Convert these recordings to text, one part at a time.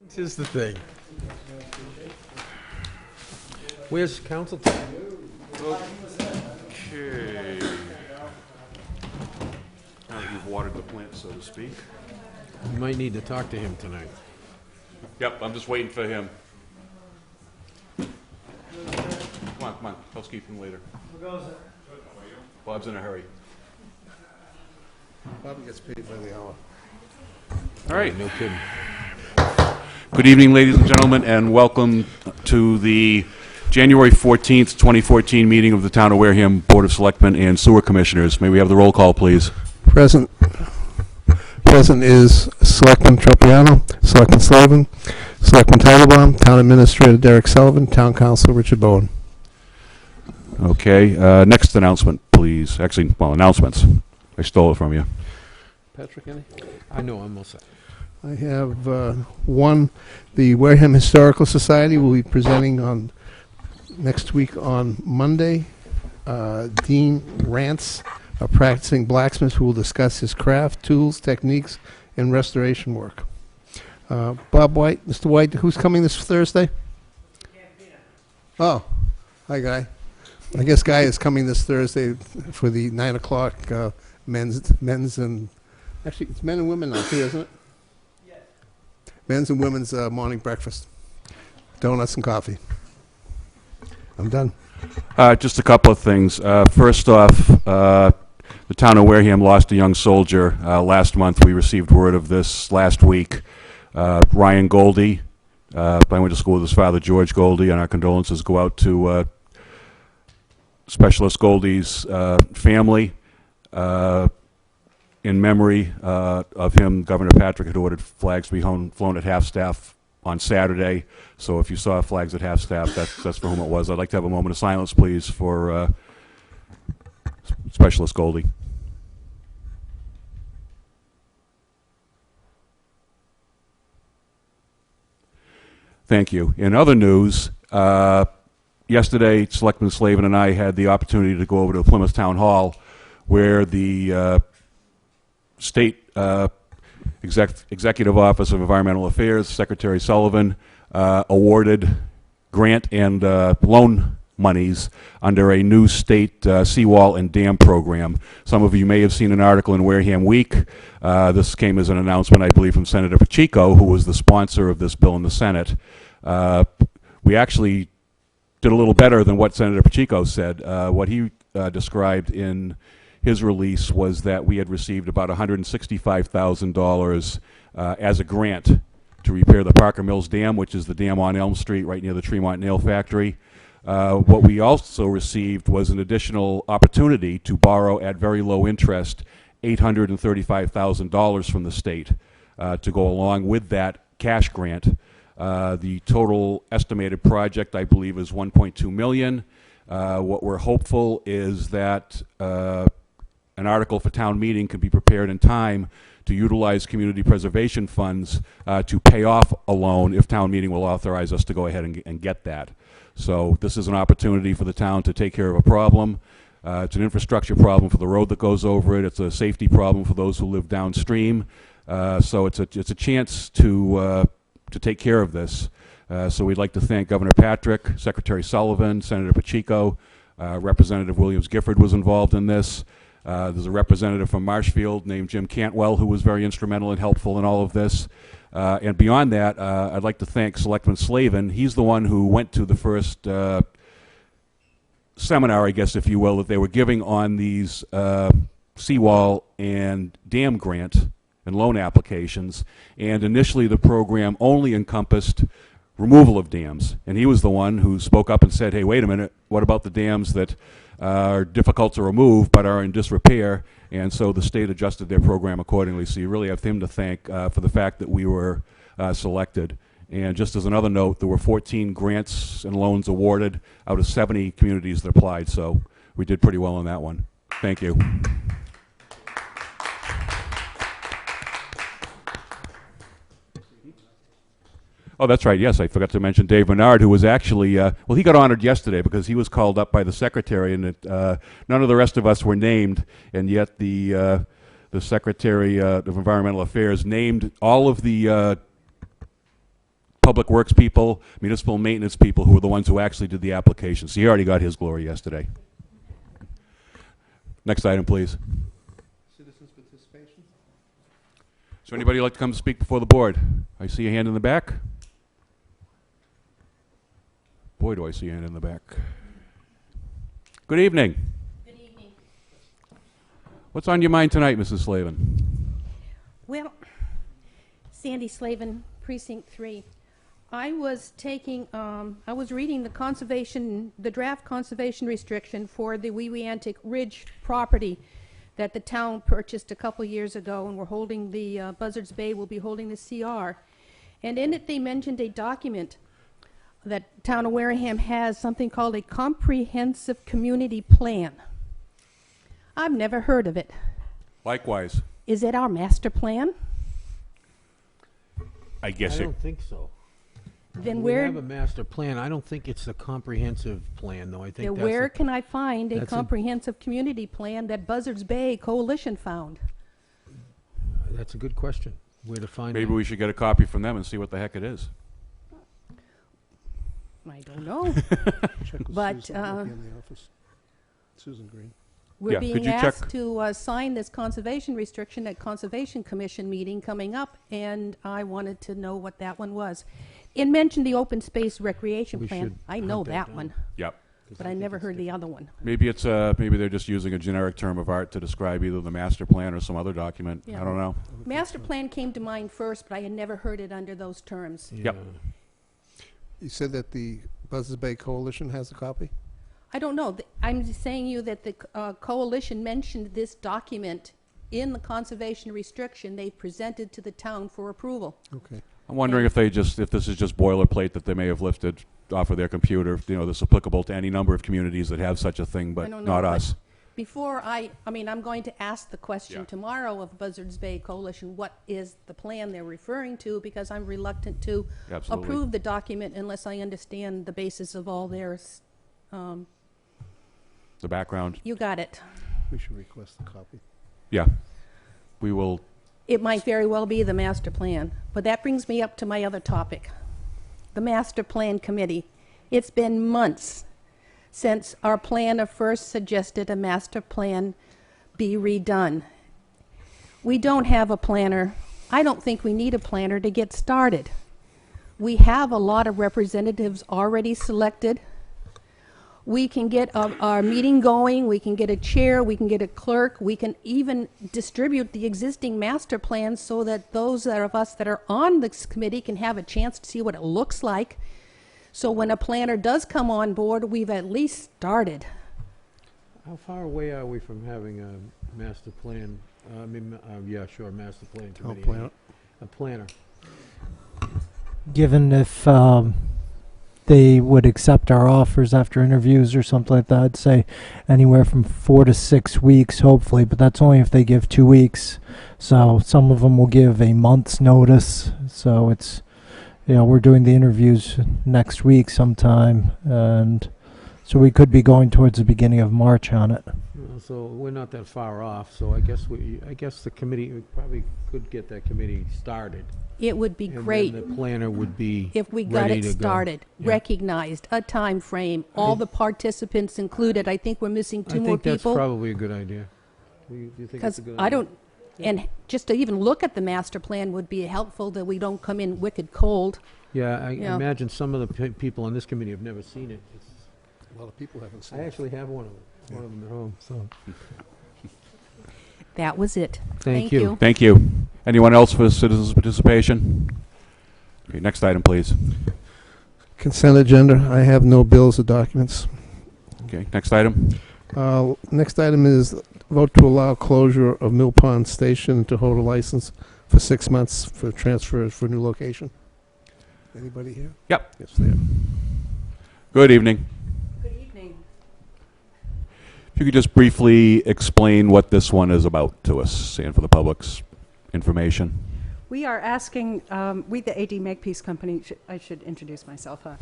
This is the thing. Where's council time? Okay. Now that you've watered the plant, so to speak. You might need to talk to him tonight. Yep, I'm just waiting for him. Come on, housekeeping later. Bob's in a hurry. Bobby gets paid by the hour. All right. No kidding. Good evening, ladies and gentlemen, and welcome to the January 14th, 2014 meeting of the Town of Wareham Board of Selectmen and Sewer Commissioners. May we have the roll call, please? Present is Selectman Tropiano, Selectman Slavin, Selectman Titlebaum, Town Administrator Derek Sullivan, Town Council Richard Bowen. Okay, next announcement, please. Actually, well, announcements. I stole it from you. Patrick, any? I know, I'm all set. I have one. The Wareham Historical Society will be presenting on next week on Monday. Dean Rance, a practicing blacksmith, who will discuss his craft, tools, techniques, and restoration work. Bob White, Mr. White, who's coming this Thursday? Oh, hi, Guy. I guess Guy is coming this Thursday for the 9 o'clock men's and actually it's men and women now too, isn't it? Yes. Men's and women's morning breakfast, donuts and coffee. I'm done. Just a couple of things. First off, the town of Wareham lost a young soldier last month. We received word of this last week. Ryan Goldie. I went to school with his father, George Goldie, and our condolences go out to Specialist Goldie's family. In memory of him, Governor Patrick had ordered flags to be flown at half-staff on Saturday. So if you saw flags at half-staff, that's for whom it was. I'd like to have a moment of silence, please, for Specialist Goldie. Thank you. In other news, yesterday, Selectman Slavin and I had the opportunity to go over to Plymouth Town Hall, where the State Executive Office of Environmental Affairs, Secretary Sullivan, awarded grant and loan monies under a new state seawall and dam program. Some of you may have seen an article in Wareham Week. This came as an announcement, I believe, from Senator Pacheco, who was the sponsor of this bill in the Senate. We actually did a little better than what Senator Pacheco said. What he described in his release was that we had received about $165,000 as a grant to repair the Parker Mills Dam, which is the dam on Elm Street right near the Tremont Nail Factory. What we also received was an additional opportunity to borrow at very low interest $835,000 from the state to go along with that cash grant. The total estimated project, I believe, is $1.2 million. What we're hopeful is that an article for town meeting can be prepared in time to utilize community preservation funds to pay off a loan if town meeting will authorize us to go ahead and get that. So this is an opportunity for the town to take care of a problem. It's an infrastructure problem for the road that goes over it. It's a safety problem for those who live downstream. So it's a chance to take care of this. So we'd like to thank Governor Patrick, Secretary Sullivan, Senator Pacheco, Representative Williams Gifford was involved in this. There's a representative from Marshfield named Jim Cantwell who was very instrumental and helpful in all of this. And beyond that, I'd like to thank Selectman Slavin. He's the one who went to the first seminar, I guess, if you will, that they were giving on these seawall and dam grant and loan applications. And initially the program only encompassed removal of dams. And he was the one who spoke up and said, hey, wait a minute, what about the dams that are difficult to remove but are in disrepair? And so the state adjusted their program accordingly. So you really have him to thank for the fact that we were selected. And just as another note, there were 14 grants and loans awarded out of 70 communities that applied. So we did pretty well on that one. Thank you. Oh, that's right. Yes, I forgot to mention Dave Bernard, who was actually, well, he got honored yesterday because he was called up by the secretary, and none of the rest of us were named, and yet the Secretary of Environmental Affairs named all of the public works people, municipal maintenance people, who are the ones who actually did the application. So he already got his glory yesterday. Next item, please. Citizens' participation? So anybody like to come speak before the board? I see a hand in the back. Boy, do I see a hand in the back. Good evening. Good evening. What's on your mind tonight, Mrs. Slavin? Well, Sandy Slavin, Precinct 3. I was reading the draft conservation restriction for the Weweantic Ridge property that the town purchased a couple years ago, and we're holding the, Buzzards Bay will be holding the CR. And in it, they mentioned a document that town of Wareham has, something called a comprehensive community plan. I've never heard of it. Likewise. Is it our master plan? I guess I it, don't think so. Then We where, have a master plan. I don't think it's a comprehensive plan, though. I think then that's where a- can I find a that's a- comprehensive community plan that Buzzards Bay Coalition found? that's a good question. Where to find maybe that? we should get a copy from them and see what the heck it is. I don't know. Check with But, Susan, I'll be in the office. Susan Green. We're Yeah, could being you check- asked to sign this conservation restriction at Conservation Commission meeting coming up, and I wanted to know what that one was. It mentioned the open space recreation We plan. should I know hunt that that down. one, Yep. but I never heard the other one. Maybe it's maybe they're just using a generic term of art to describe either the master plan or some other document. Yeah. I don't know. Master plan came to mind first, but I had never heard it under those terms. Yep. Yeah. You said that the Buzzards Bay Coalition has a copy? I don't know. I'm just saying you that the coalition mentioned this document in the conservation restriction they presented to the town for approval. Okay. I'm wondering if this is just boilerplate that they may have lifted off of their computer. You know, this is applicable to any number of communities that have such a thing, but I don't know, not but us. Before I'm going to ask the question Yeah. tomorrow of Buzzards Bay Coalition, what is the plan they're referring to, because I'm reluctant to Absolutely. approve the document unless I understand the basis of all theirs. The background. You got it. We should request a copy. Yeah. We will. It might very well be the master plan, but that brings me up to my other topic, the master plan committee. It's been months since our planner first suggested a master plan be redone. We don't have a planner. I don't think we need a planner to get started. We have a lot of representatives already selected. We can get our meeting going, we can get a chair, we can get a clerk, we can even distribute the existing master plans so that those of us that are on this committee can have a chance to see what it looks like. So when a planner does come on board, we've at least started. How far away are we from having a master plan? Yeah, sure, master plan Town committee. planner. A planner. Given if they would accept our offers after interviews or something like that, I'd say anywhere from 4 to 6 weeks, hopefully, but that's only if they give 2 weeks. So some of them will give a month's notice. So it's, we're doing the interviews next week sometime, and so we could be going towards the beginning of March on it. So we're not that far off, so I guess the committee, we probably could get that committee started. It would be And then great the planner would be if we got ready it to go. started, Yeah. recognized, a time frame, all the participants included. I think we're missing two I more think that's people. probably a good idea. Do you think it's Because a good I idea? don't, and just to even look at the master plan would be helpful, that we don't come in wicked cold. Yeah, I Yeah. imagine some of the people on this committee have never seen it. A lot of people haven't seen I it. actually have one of them at home, so. That was it. Thank you. Thank you. Anyone else for citizens' participation? Okay, next item, please. Consent agenda. I have no bills or documents. Okay, next item. Next item is vote to allow closure of Mill Pond Station to hold a license for 6 months for transfers for new location. Anybody here? Yep. Yes, there. Good evening. Good evening. If you could just briefly explain what this one is about to us and for the public's information. We are asking, we, the AD Makepeace Company, I should introduce myself, huh?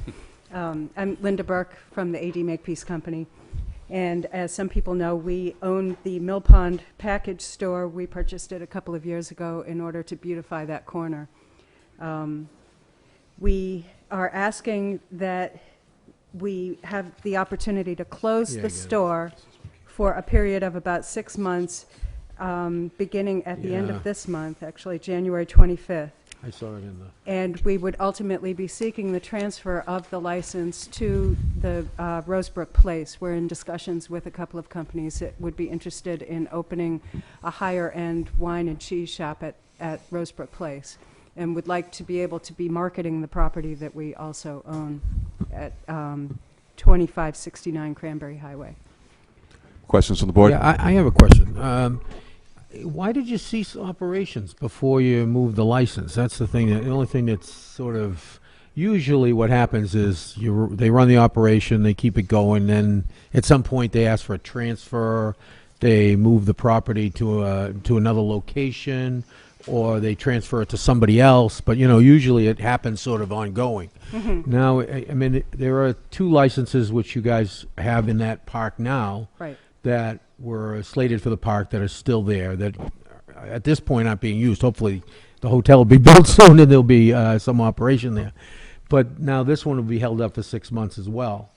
I'm Linda Burke from the AD Makepeace Company. And as some people know, we own the Mill Pond package store. We purchased it a couple of years ago in order to beautify that corner. We are asking that we have the opportunity to close Yeah, I the get it. store for a period of about 6 months, beginning at the end Yeah. of this month, actually January 25th. I saw it in the, And we would ultimately be seeking the transfer of the license to the Rosebrook Place. We're in discussions with a couple of companies that would be interested in opening a higher-end wine and cheese shop at Rosebrook Place, and would like to be able to be marketing the property that we also own at 2569 Cranberry Highway. Questions from the board? yeah, I have a question. Why did you cease operations before you moved the license? That's the thing, the only thing that's sort of, usually what happens is they run the operation, they keep it going, then at some point they ask for a transfer, they move the property to another location, or they transfer it to somebody else, but usually it happens sort of ongoing. Now, I mean, there are 2 licenses which you guys have in that park now Right. that were slated for the park that are still there, that at this point aren't being used. Hopefully, the hotel will be built soon and there'll be some operation there. But now this one will be held up for 6 months as well.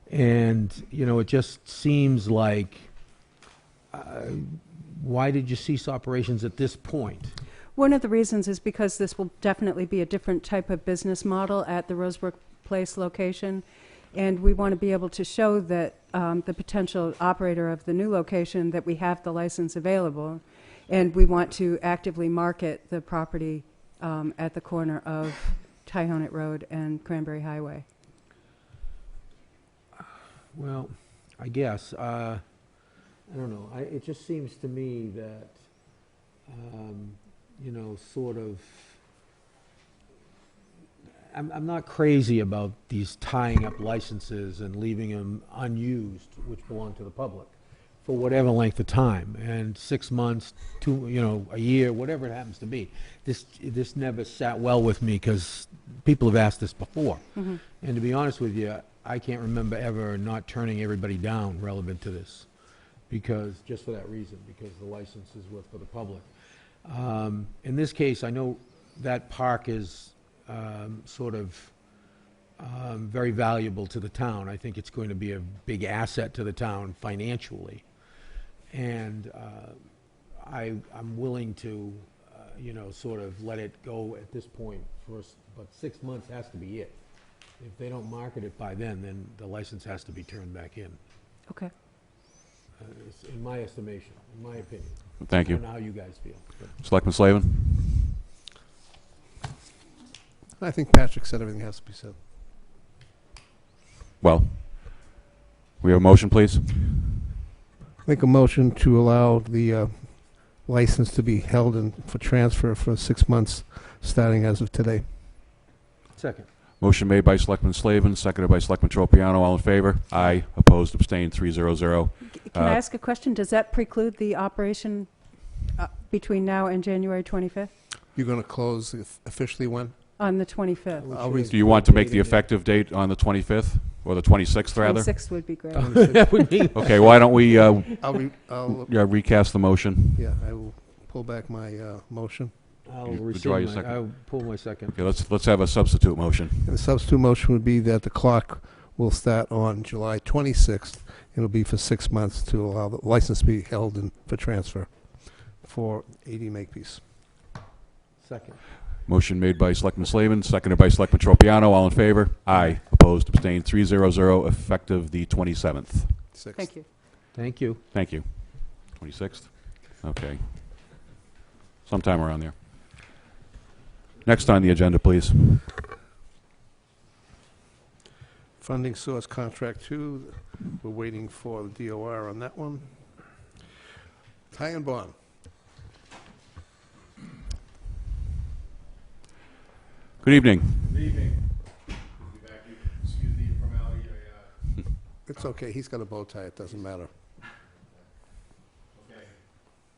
And, it just seems like, why did you cease operations at this point? One of the reasons is because this will definitely be a different type of business model at the Rosebrook Place location, and we want to be able to show that the potential operator of the new location that we have the license available, and we want to actively market the property at the corner of Tyonet Road and Cranberry Highway. Well, I guess. I don't know. It just seems to me that, sort of, I'm not crazy about these tying up licenses and leaving them unused, which belong to the public, for whatever length of time. And 6 months, a year, whatever it happens to be. This never sat well with me because people have asked this before. And to be honest with you, I can't remember ever not turning everybody down relevant to this, just for that reason, because the licenses were for the public. In this case, I know that park is sort of very valuable to the town. I think it's going to be a big asset to the town financially. And I'm willing to, sort of let it go at this point first, but 6 months has to be it. If they don't market it by then the license has to be turned back in, Okay. it's in my estimation, in my opinion. Thank I you. don't know how you guys feel. but- Selectman Slavin? I think Patrick said everything has to be said. Well, we have a motion, please? Make a motion to allow the license to be held for transfer for 6 months, starting as of today. Second. Motion made by Selectman Slavin, seconded by Selectman Tropiano. All in favor? Aye. Opposed? Abstained? 300. Can I ask a question? Does that preclude the operation between now and January 25th? You're going to close officially when? On the 25th. I'll read- Do you want to make the effective date on the 25th, or the 26th, rather? 26th would be great. That would be. Okay, why don't we I'll recast the motion? yeah, I will pull back my motion. I'll You rescind withdraw your my, second. I'll pull my second. Okay, let's have a substitute motion. And the substitute motion would be that the clock will start on July 26th. It'll be for 6 months to allow the license to be held for transfer for 80 Makepeace. Second. Motion made by Selectman Slavin, seconded by Selectman Tropiano. All in favor? Aye. Opposed? Abstained? 300. Effective the 27th. Thank you. Thank you. Thank you. 26th? Okay. Sometime around there. Next on the agenda, please. Funding source contract 2. We're waiting for the DOR on that one. Tie and bond. Good evening. Good evening. Excuse the informality. It's okay. He's got a bow tie. It doesn't matter. Okay.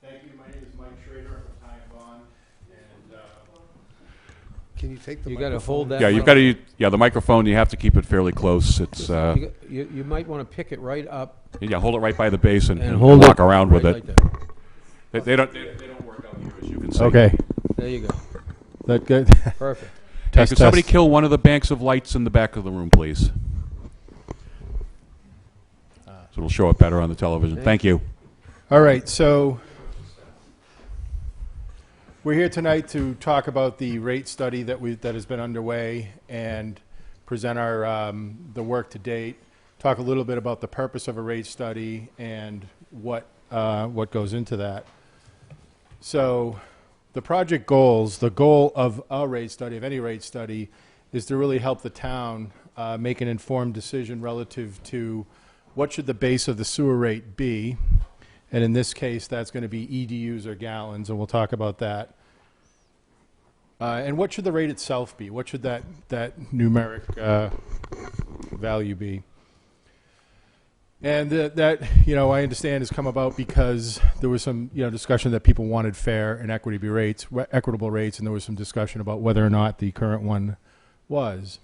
Thank you. My name is Mike Schrader from Ty and Bond. And Can you take the You gotta microphone? hold that. Yeah, you've got to, the microphone, you have to keep it fairly close. It's, You might want to pick it right up yeah, hold it right by the base and hold walk it around with right it. like that. They don't work out here, as you can see. Okay, There you go. that good. Perfect. Could somebody kill one of the banks of lights in the back of the room, please? So it'll show up better on the television. Thank you. All right, so we're here tonight to talk about the rate study that has been underway and present our the work to date. Talk a little bit about the purpose of a rate study and what goes into that. So the project goals, the goal of a rate study, of any rate study, is to really help the town make an informed decision relative to what should the base of the sewer rate be. And in this case, that's going to be EDUs or gallons, and we'll talk about that. And what should the rate itself be? What should that numeric value be? And that, I understand has come about because there was some, discussion that people wanted fair and equitable rates, and there was some discussion about whether or not the current one was.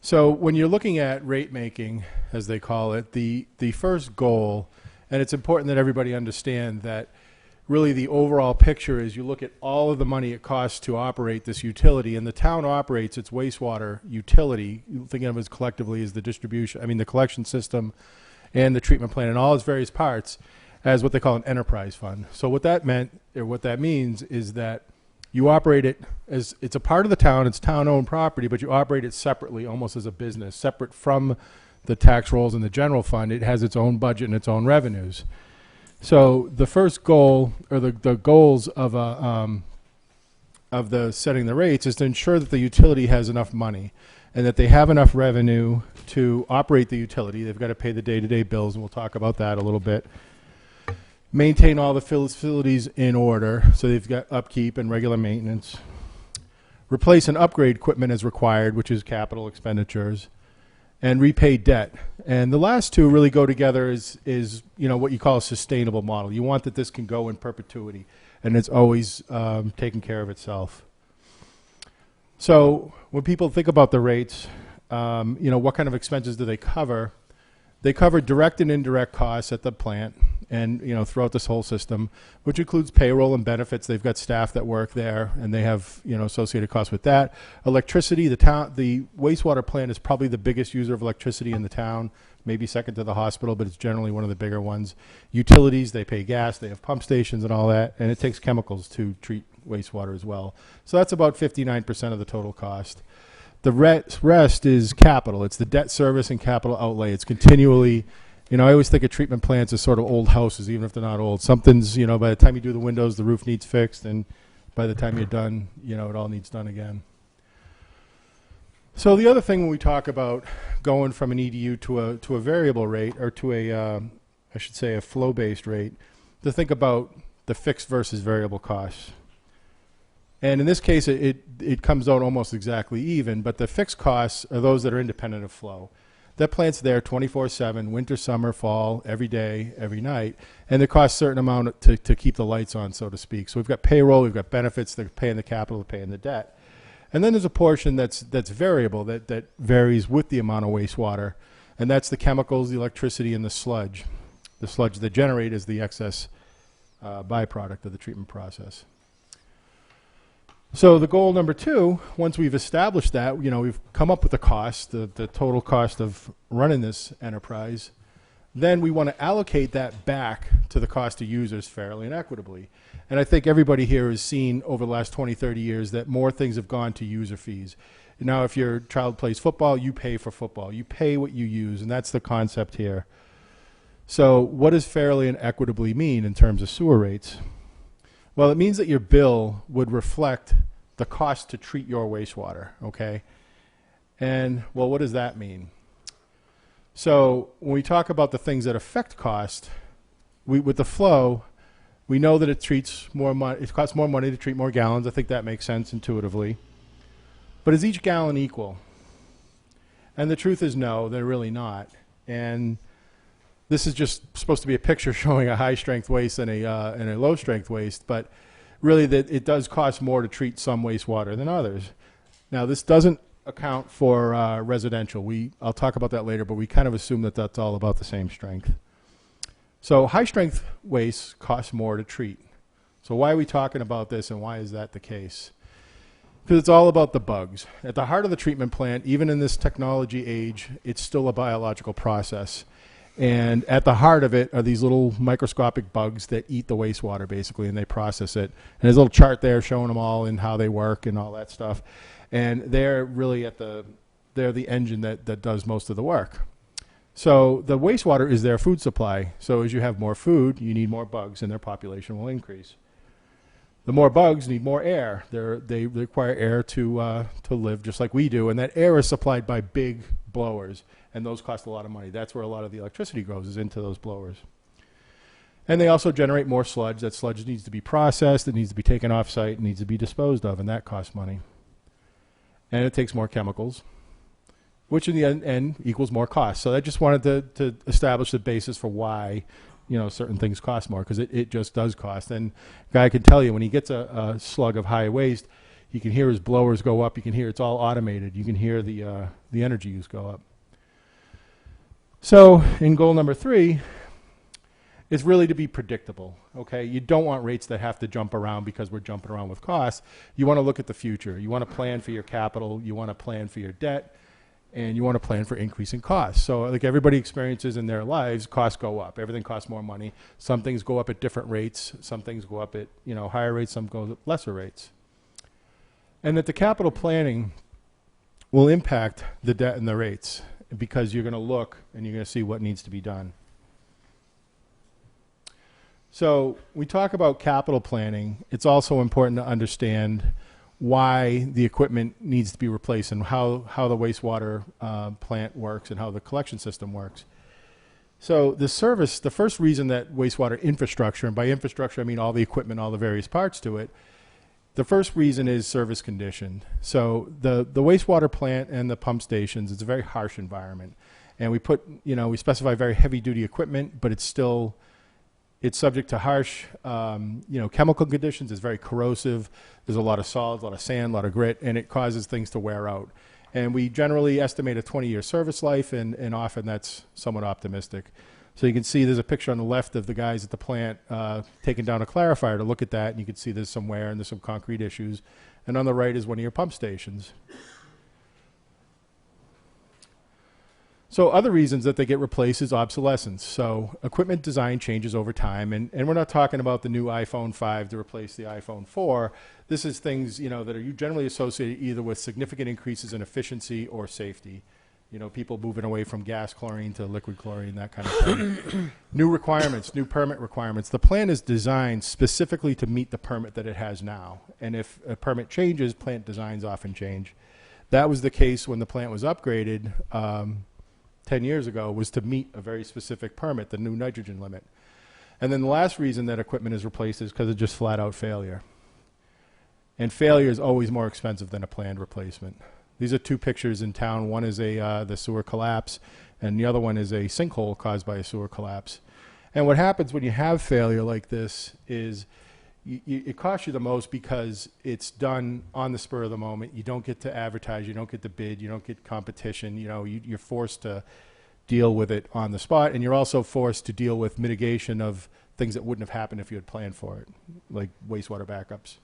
So when you're looking at rate making, as they call it, the first goal, and it's important that everybody understand that really the overall picture is you look at all of the money it costs to operate this utility, and the town operates its wastewater utility, thinking of it as collectively as the collection system and the treatment plant and all its various parts, as what they call an enterprise fund. So what that means is that you operate it as, it's a part of the town, it's town-owned property, but you operate it separately, almost as a business, separate from the tax rolls and the general fund. It has its own budget and its own revenues. So the first goal, or the goals of the setting the rates, is to ensure that the utility has enough money and that they have enough revenue to operate the utility. They've got to pay the day-to-day bills, and we'll talk about that a little bit. Maintain all the facilities in order, so they've got upkeep and regular maintenance. Replace and upgrade equipment as required, which is capital expenditures. And repay debt. And the last two really go together is what you call a sustainable model. You want that this can go in perpetuity, and it's always taking care of itself. So when people think about the rates, what kind of expenses do they cover? They cover direct and indirect costs at the plant and, throughout this whole system, which includes payroll and benefits. They've got staff that work there, and they have, associated costs with that. Electricity, the wastewater plant is probably the biggest user of electricity in the town, maybe second to the hospital, but it's generally one of the bigger ones. Utilities, they pay gas, they have pump stations and all that, and it takes chemicals to treat wastewater as well. So that's about 59% of the total cost. The rest is capital. It's the debt service and capital outlay. It's continually, I always think of treatment plants as sort of old houses, even if they're not old. Something's, by the time you do the windows, the roof needs fixed, and by the time you're done, it all needs done again. So the other thing when we talk about going from an EDU to a variable rate, or to a flow-based rate, to think about the fixed versus variable costs. And in this case, it comes out almost exactly even, but the fixed costs are those that are independent of flow. That plant's there 24/7, winter, summer, fall, every day, every night, and it costs a certain amount to keep the lights on, so to speak. So we've got payroll, we've got benefits, they're paying the capital, they're paying the debt. And then there's a portion that's variable, that varies with the amount of wastewater, and that's the chemicals, the electricity, and the sludge. The sludge they generate is the excess byproduct of the treatment process. So the goal number 2, once we've established that, we've come up with the cost, the total cost of running this enterprise, then we want to allocate that back to the cost of users fairly and equitably. And I think everybody here has seen over the last 20, 30 years that more things have gone to user fees. Now, if your child plays football, you pay for football. You pay what you use, and that's the concept here. So what does fairly and equitably mean in terms of sewer rates? Well, it means that your bill would reflect the cost to treat your wastewater, okay? And, well, what does that mean? So when we talk about the things that affect cost, with the flow, we know that it treats more money. It costs more money to treat more gallons. I think that makes sense intuitively. But is each gallon equal? And the truth is no, they're really not. And this is just supposed to be a picture showing a high-strength waste and a low-strength waste, but really that it does cost more to treat some wastewater than others. Now, this doesn't account for residential. I'll talk about that later, but we kind of assume that that's all about the same strength. So high-strength waste costs more to treat. So why are we talking about this, and why is that the case? Because it's all about the bugs. At the heart of the treatment plant, even in this technology age, it's still a biological process. And at the heart of it are these little microscopic bugs that eat the wastewater, basically, and they process it. And there's a little chart there showing them all and how they work and all that stuff. And they're really they're the engine that does most of the work. So the wastewater is their food supply. So as you have more food, you need more bugs, and their population will increase. The more bugs need more air. They require air to live just like we do, and that air is supplied by big blowers, and those cost a lot of money. That's where a lot of the electricity goes, is into those blowers. And they also generate more sludge. That sludge needs to be processed, it needs to be taken off-site, it needs to be disposed of, and that costs money. And it takes more chemicals, which in the end equals more cost. So I just wanted to establish the basis for why certain things cost more, because it just does cost. And guy can tell you, when he gets a slug of high waste, you can hear his blowers go up. You can hear it's all automated. You can hear the energy use go up. So in goal number 3, it's really to be predictable. Okay, you don't want rates that have to jump around because we're jumping around with costs. You want to look at the future. You want to plan for your capital. You want to plan for your debt. And you want to plan for increasing costs. So like everybody experiences in their lives, costs go up. Everything costs more money. Some things go up at different rates. Some things go up at higher rates. Some go at lesser rates. And that the capital planning will impact the debt and the rates, because you're going to look and you're going to see what needs to be done. So we talk about capital planning. It's also important to understand why the equipment needs to be replaced and how the wastewater plant works and how the collection system works. So the first reason that wastewater infrastructure, and by infrastructure I mean all the equipment, all the various parts to it, the first reason is service condition. So the wastewater plant and the pump stations, it's a very harsh environment. And we specify very heavy duty equipment, but it's subject to harsh, chemical conditions. It's very corrosive. There's a lot of solids, a lot of sand, a lot of grit, and it causes things to wear out. And we generally estimate a 20-year service life, and often that's somewhat optimistic. So you can see there's a picture on the left of the guys at the plant taking down a clarifier to look at that, and you can see there's some wear and there's some concrete issues. And on the right is one of your pump stations. So other reasons that they get replaced is obsolescence. So equipment design changes over time, and we're not talking about the new iPhone 5 to replace the iPhone 4. This is things that are generally associated either with significant increases in efficiency or safety. People moving away from gas chlorine to liquid chlorine, that kind of thing. New requirements, new permit requirements. The plan is designed specifically to meet the permit that it has now. And if a permit changes, plant designs often change. That was the case when the plant was upgraded 10 years ago, was to meet a very specific permit, the new nitrogen limit. And then the last reason that equipment is replaced is because of just flat out failure. And failure is always more expensive than a planned replacement. These are 2 pictures in town. One is the sewer collapse, and the other one is a sinkhole caused by a sewer collapse. And what happens when you have failure like this is it costs you the most because it's done on the spur of the moment. You don't get to advertise, you don't get to bid, you don't get competition. You're forced to deal with it on the spot, and you're also forced to deal with mitigation of things that wouldn't have happened if you had planned for it, like wastewater backups.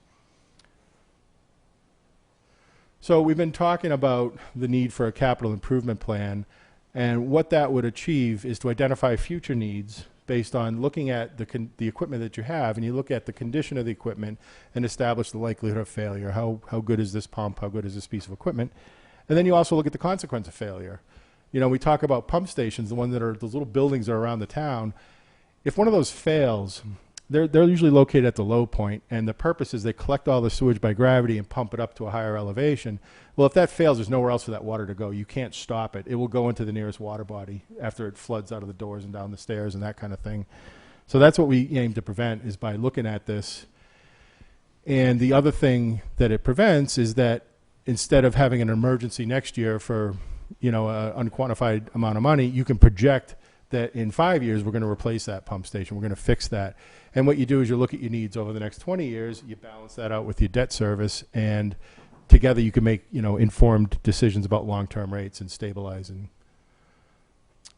So we've been talking about the need for a capital improvement plan, and what that would achieve is to identify future needs based on looking at the equipment that you have, and you look at the condition of the equipment and establish the likelihood of failure. How good is this pump? How good is this piece of equipment? And then you also look at the consequence of failure. We talk about pump stations, the ones that are those little buildings that are around the town. If one of those fails, they're usually located at the low point, and the purpose is they collect all the sewage by gravity and pump it up to a higher elevation. Well, if that fails, there's nowhere else for that water to go. You can't stop it. It will go into the nearest water body after it floods out of the doors and down the stairs and that kind of thing. So that's what we aim to prevent, is by looking at this. And the other thing that it prevents is that instead of having an emergency next year for an unquantified amount of money, you can project that in 5 years we're going to replace that pump station. We're going to fix that. And what you do is you look at your needs over the next 20 years, you balance that out with your debt service, and together you can make informed decisions about long-term rates and stabilizing.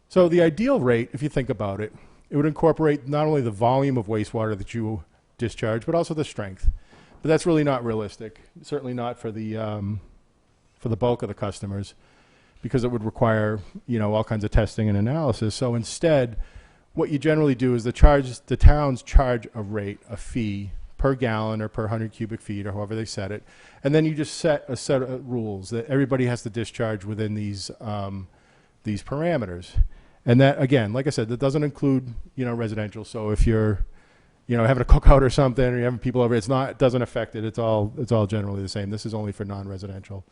So the ideal rate, if you think about it, it would incorporate not only the volume of wastewater that you discharge, but also the strength. But that's really not realistic, certainly not for the bulk of the customers, because it would require, all kinds of testing and analysis. So instead, what you generally do is the towns charge a fee per gallon or per 100 cubic feet or however they set it. And then you just set a set of rules that everybody has to discharge within these parameters. And that, again, like I said, that doesn't include, residential. So if you're, having a cookout or something, or you're having people over, it doesn't affect it. It's all generally the same. This is only for non-residential.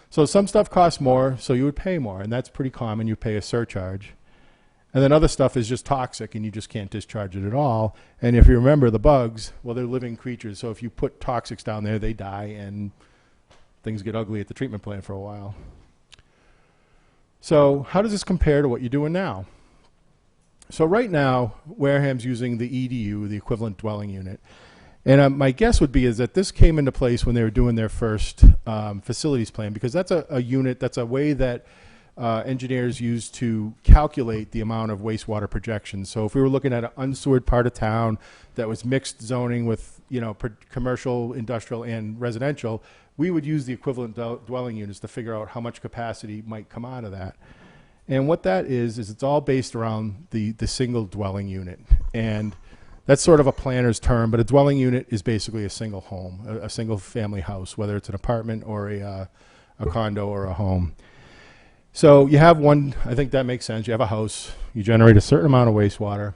So some stuff costs more, so you would pay more, and that's pretty common. You pay a surcharge. And then other stuff is just toxic, and you just can't discharge it at all. And if you remember, the bugs, well, they're living creatures. So if you put toxics down there, they die, and things get ugly at the treatment plant for a while. So how does this compare to what you're doing now? So right now, Wareham's using the EDU, the equivalent dwelling unit. And my guess would be is that this came into place when they were doing their first facilities plan, because that's a unit, that's a way that engineers use to calculate the amount of wastewater projections. So if we were looking at an unsewered part of town that was mixed zoning with, commercial, industrial, and residential, we would use the equivalent dwelling units to figure out how much capacity might come out of that. And what that is it's all based around the single dwelling unit. And that's sort of a planner's term, but a dwelling unit is basically a single home, a single family house, whether it's an apartment or a condo or a home. So you have one, I think that makes sense. You have a house, you generate a certain amount of wastewater.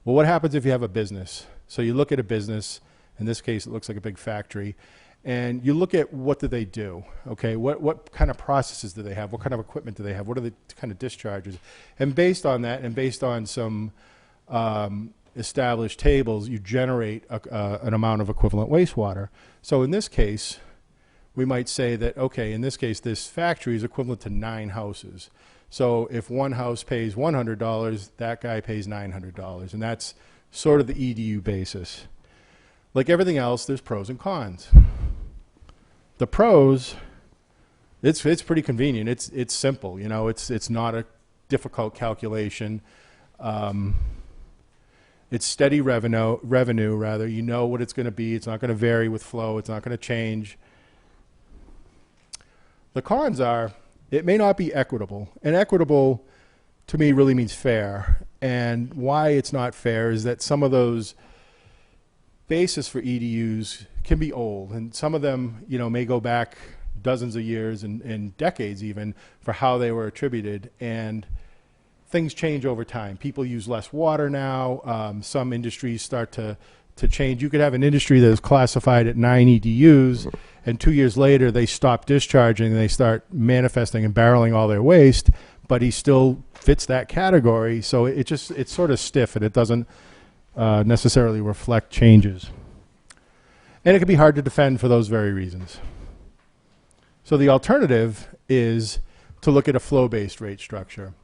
Well, what happens if you have a business? So you look at a business, in this case, it looks like a big factory, and you look at what do they do, okay? What kind of processes do they have? What kind of equipment do they have? What are the kind of discharges? And based on that, and based on some established tables, you generate an amount of equivalent wastewater. So in this case, we might say that, okay, in this case, this factory is equivalent to 9 houses. So if one house pays $100, that guy pays $900. And that's sort of the EDU basis. Like everything else, there's pros and cons. The pros, it's pretty convenient. It's simple, it's not a difficult calculation. It's steady revenue rather. You know what it's going to be. It's not going to vary with flow. It's not going to change. The cons are, it may not be equitable. And equitable, to me, really means fair. And why it's not fair is that some of those basis for EDUs can be old. And some of them, may go back dozens of years and decades even for how they were attributed. And things change over time. People use less water now. Some industries start to change. You could have an industry that is classified at 9 EDUs, and 2 years later they stop discharging and they start manifesting and barreling all their waste, but he still fits that category. So it's sort of stiff, and it doesn't necessarily reflect changes. And it can be hard to defend for those very reasons. So the alternative is to look at a flow-based rate structure.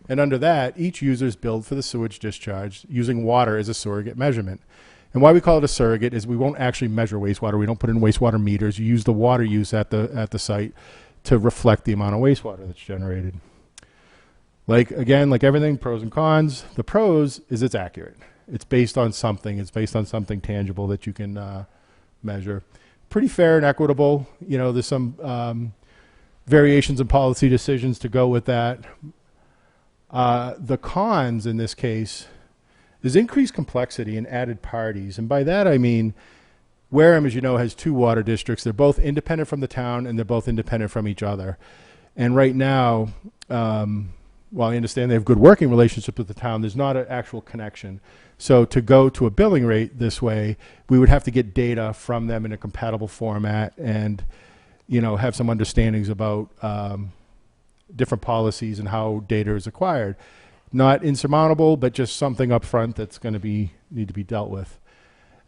And under that, each user is billed for the sewage discharge using water as a surrogate measurement. And why we call it a surrogate is we won't actually measure wastewater. We don't put in wastewater meters. You use the water use at the site to reflect the amount of wastewater that's generated. Like everything, pros and cons. The pros is it's accurate. It's based on something. It's based on something tangible that you can measure. Pretty fair and equitable. There's some variations in policy decisions to go with that. The cons in this case is increased complexity and added parties. And by that I mean Wareham, as you know, has 2 water districts. They're both independent from the town, and they're both independent from each other. And right now, while I understand they have good working relationships with the town, there's not an actual connection. So to go to a billing rate this way, we would have to get data from them in a compatible format and, have some understandings about different policies and how data is acquired. Not insurmountable, but just something up front that's going to need to be dealt with.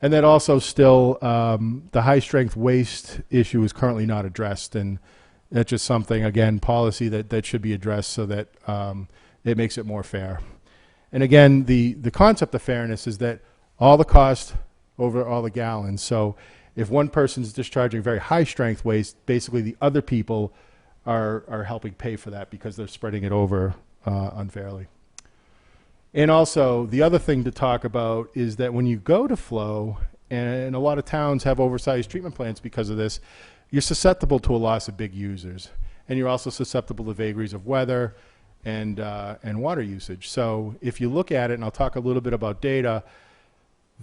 And then also still, the high strength waste issue is currently not addressed, and that's just something, again, policy that should be addressed so that it makes it more fair. And again, the concept of fairness is that all the cost over all the gallons. So if one person's discharging very high strength waste, basically the other people are helping pay for that because they're spreading it over unfairly. And also, the other thing to talk about is that when you go to flow and a lot of towns have oversized treatment plants because of this, you're susceptible to a loss of big users. And you're also susceptible to vagaries of weather and water usage. So if you look at it, and I'll talk a little bit about data,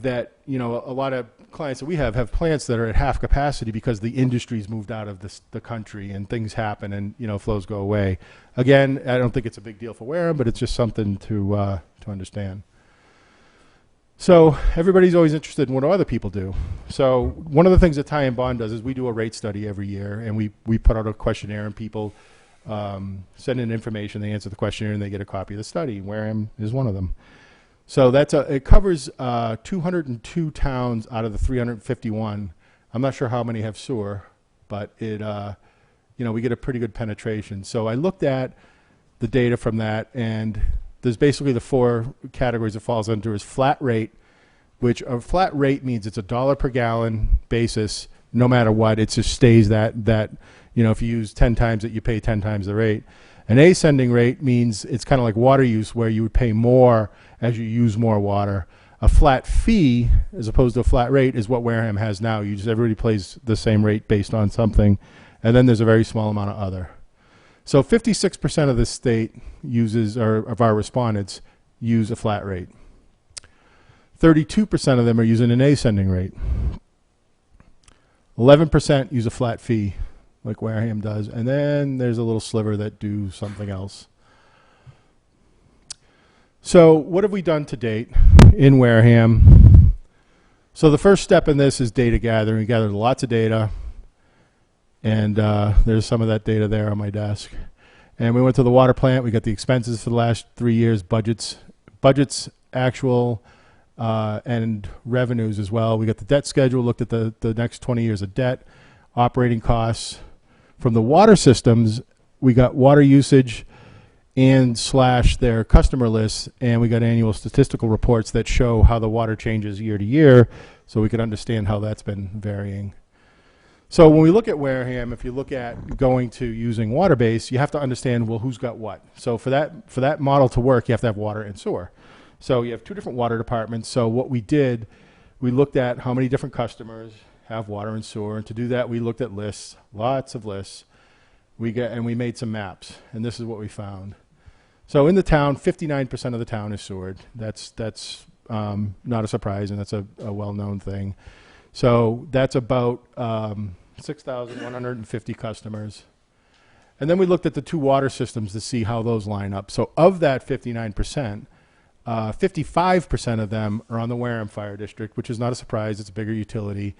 that, you know, a lot of clients that we have plants that are at half capacity because the industry's moved out of the country and things happen and, you know, flows go away. Again, I don't think it's a big deal for Wareham, but it's just something to understand. So everybody's always interested in what other people do. So one of the things that Ty and Bond does is we do a rate study every year, and we put out a questionnaire, and people send in information, they answer the questionnaire, and they get a copy of the study. Wareham is one of them. So it covers 202 towns out of the 351. I'm not sure how many have sewer, but you know, we get a pretty good penetration. So I looked at the data from that, and there's basically the 4 categories it falls under is flat rate, which a flat rate means it's $1 per gallon basis, no matter what. It just stays that, you know, if you use 10 times it, you pay 10 times the rate. An ascending rate means it's kind of like water use, where you would pay more as you use more water. A flat fee, as opposed to a flat rate, is what Wareham has now. Everybody pays the same rate based on something, and then there's a very small amount of other. So 56% of the state uses, or of our respondents, use a flat rate. 32% of them are using an ascending rate. 11% use a flat fee, like Wareham does, and then there's a little sliver that do something else. So what have we done to date in Wareham? So the first step in this is data gathering. We gathered lots of data, and there's some of that data there on my desk. And we went to the water plant. We got the expenses for the last 3 years, budgets actual, and revenues as well. We got the debt schedule, looked at the next 20 years of debt, operating costs. From the water systems, we got water usage and / their customer lists, and we got annual statistical reports that show how the water changes year to year, so we can understand how that's been varying. So when we look at Wareham, if you look at going to using water base, you have to understand, well, who's got what. So for that model to work, you have to have water and sewer. So you have 2 different water departments. So what we did, we looked at how many different customers have water and sewer, and to do that, we looked at lists, lots of lists. And we made some maps, and this is what we found. So in the town, 59% of the town is sewered. That's not a surprise, and that's a well-known thing. So that's about 6,150 customers. And then we looked at the 2 water systems to see how those line up. So of that 59%, 55% of them are on the Wareham Fire District, which is not a surprise. It's a bigger utility.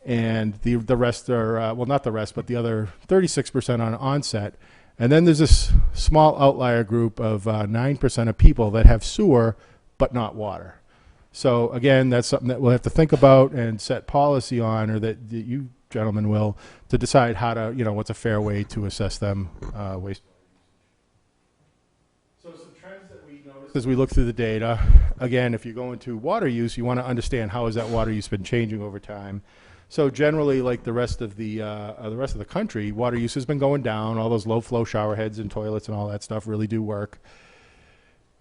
And the rest are, well, not the rest, but the other 36% on onset. And then there's this small outlier group of 9% of people that have sewer but not water. So again, that's something that we'll have to think about and set policy on, or that you gentlemen will, to decide how to, you know, what's a fair way to assess them waste. So some trends that we noticed as we look through the data, again, if you go into water use, you want to understand how has that water use been changing over time. So generally, like the rest of the country, water use has been going down. All those low flow shower heads and toilets and all that stuff really do work.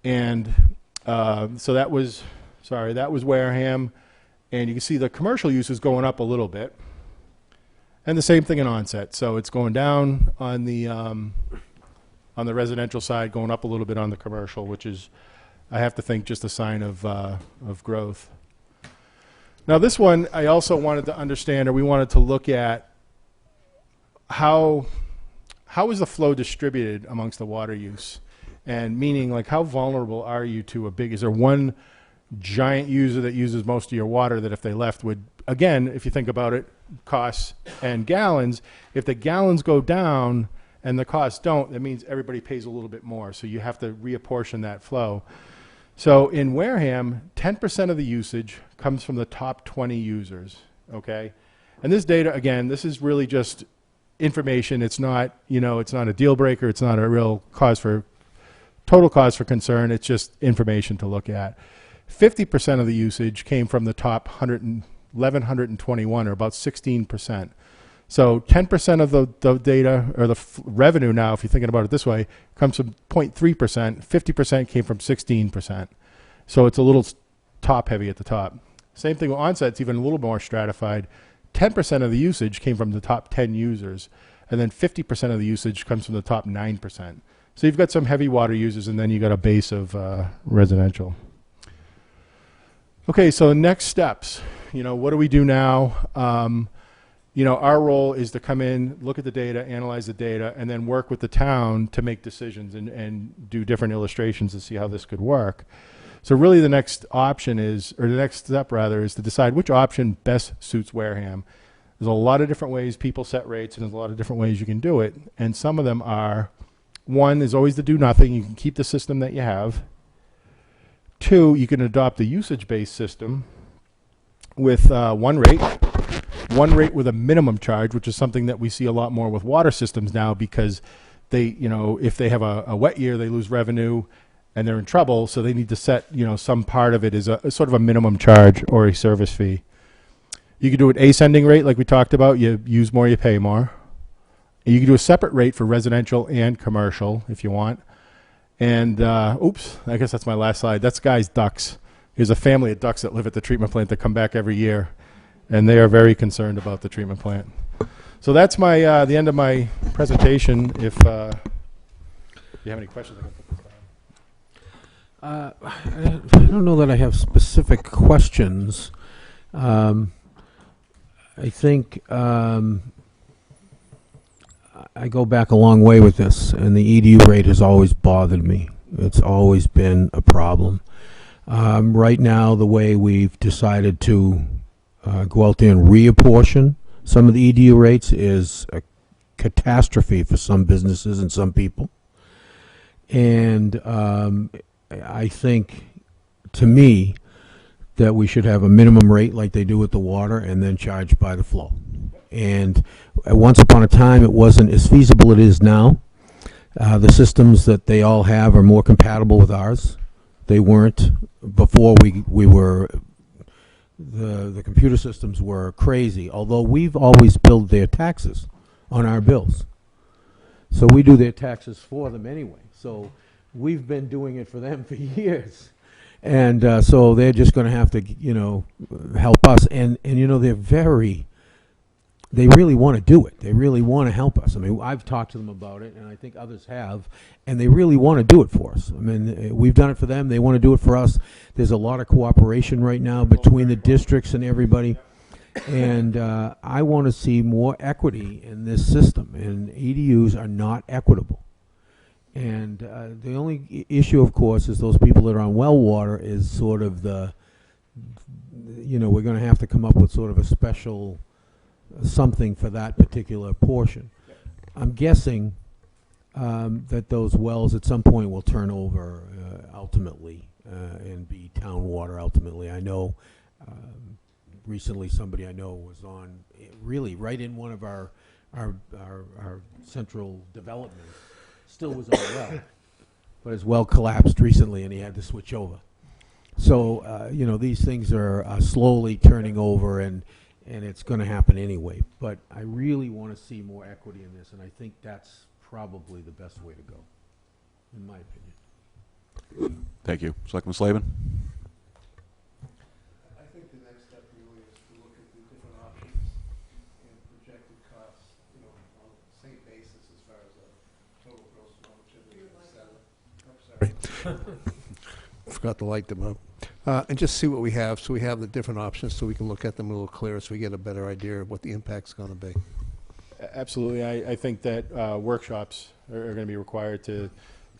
And so that was Wareham, and you can see the commercial use is going up a little bit, and the same thing in onset. So it's going down on the residential side, going up a little bit on the commercial, which is, I have to think, just a sign of growth. Now this one, I also wanted to understand, or we wanted to look at how is the flow distributed amongst the water use, and meaning, like, how vulnerable are you to is there one giant user that uses most of your water that if they left would, again, if you think about it, costs and gallons, if the gallons go down and the costs don't, that means everybody pays a little bit more, so you have to reapportion that flow. So in Wareham, 10% of the usage comes from the top 20 users, okay? And this data, again, this is really just information. It's not, you know, it's not a deal breaker. It's not a real total cause for concern. It's just information to look at. 50% of the usage came from the top 1,121, or about 16%. So 10% of the data, or the revenue now, if you're thinking about it this way, comes from 0.3%. 50% came from 16%. So it's a little top heavy at the top. Same thing with Onset's even a little more stratified. 10% of the usage came from the top 10 users, and then 50% of the usage comes from the top 9%. So you've got some heavy water users, and then you got a base of residential. Okay, so next steps. What do we do now? Our role is to come in, look at the data, analyze the data, and then work with the town to make decisions and do different illustrations to see how this could work. So really the next option is, or the next step rather, is to decide which option best suits Wareham. There's a lot of different ways people set rates, and there's a lot of different ways you can do it. And some of them are, one is always to do nothing. You can keep the system that you have. Two, you can adopt a usage-based system with one rate with a minimum charge, which is something that we see a lot more with water systems now, because they, if they have a wet year, they lose revenue and they're in trouble. So they need to set, some part of it is a sort of a minimum charge or a service fee. You can do an ascending rate like we talked about. You use more, you pay more. You can do a separate rate for residential and commercial if you want. And, oops, I guess that's my last slide. That's Guy's ducks. There's a family of ducks that live at the treatment plant that come back every year, and they are very concerned about the treatment plant. So that's my the end of my presentation. If you have any questions, I can put this down. I don't know that I have specific questions. I think I go back a long way with this, and the EDU rate has always bothered me. It's always been a problem. Right now, the way we've decided to go out there and reapportion some of the EDU rates is a catastrophe for some businesses and some people. And I think, to me, that we should have a minimum rate like they do with the water and then charge by the flow. And once upon a time, it wasn't as feasible as it is now. The systems that they all have are more compatible with ours. They weren't before we were, the computer systems were crazy, although we've always billed their taxes on our bills. So we do their taxes for them anyway. So we've been doing it for them for years. And so they're just going to have to, help us. And they really want to do it. They really want to help us. I mean, I've talked to them about it, and I think others have, and they really want to do it for us. I mean, we've done it for them. They want to do it for us. There's a lot of cooperation right now between the districts and everybody. And I want to see more equity in this system, and EDUs are not equitable. And the only issue, of course, is those people that are on well water is sort of we're going to have to come up with sort of a special something for that particular portion. I'm guessing that those wells at some point will turn over ultimately and be town water ultimately. I know recently somebody I know was on really right in one of our central developments. Still was on a well, but his well collapsed recently and he had to switch over. So, these things are slowly turning over and it's going to happen anyway. But I really want to see more equity in this, and I think that's probably the best way to go, in my opinion. Thank you. Selectman Slavin? I think the next step really is to look at the different options and projected costs, on the same basis as far as the total gross longevity, forgot to light them up. And just see what we have, so we have the different options, so we can look at them a little clearer, so we get a better idea of what the impact's going to be. Absolutely. I think that workshops are going to be required to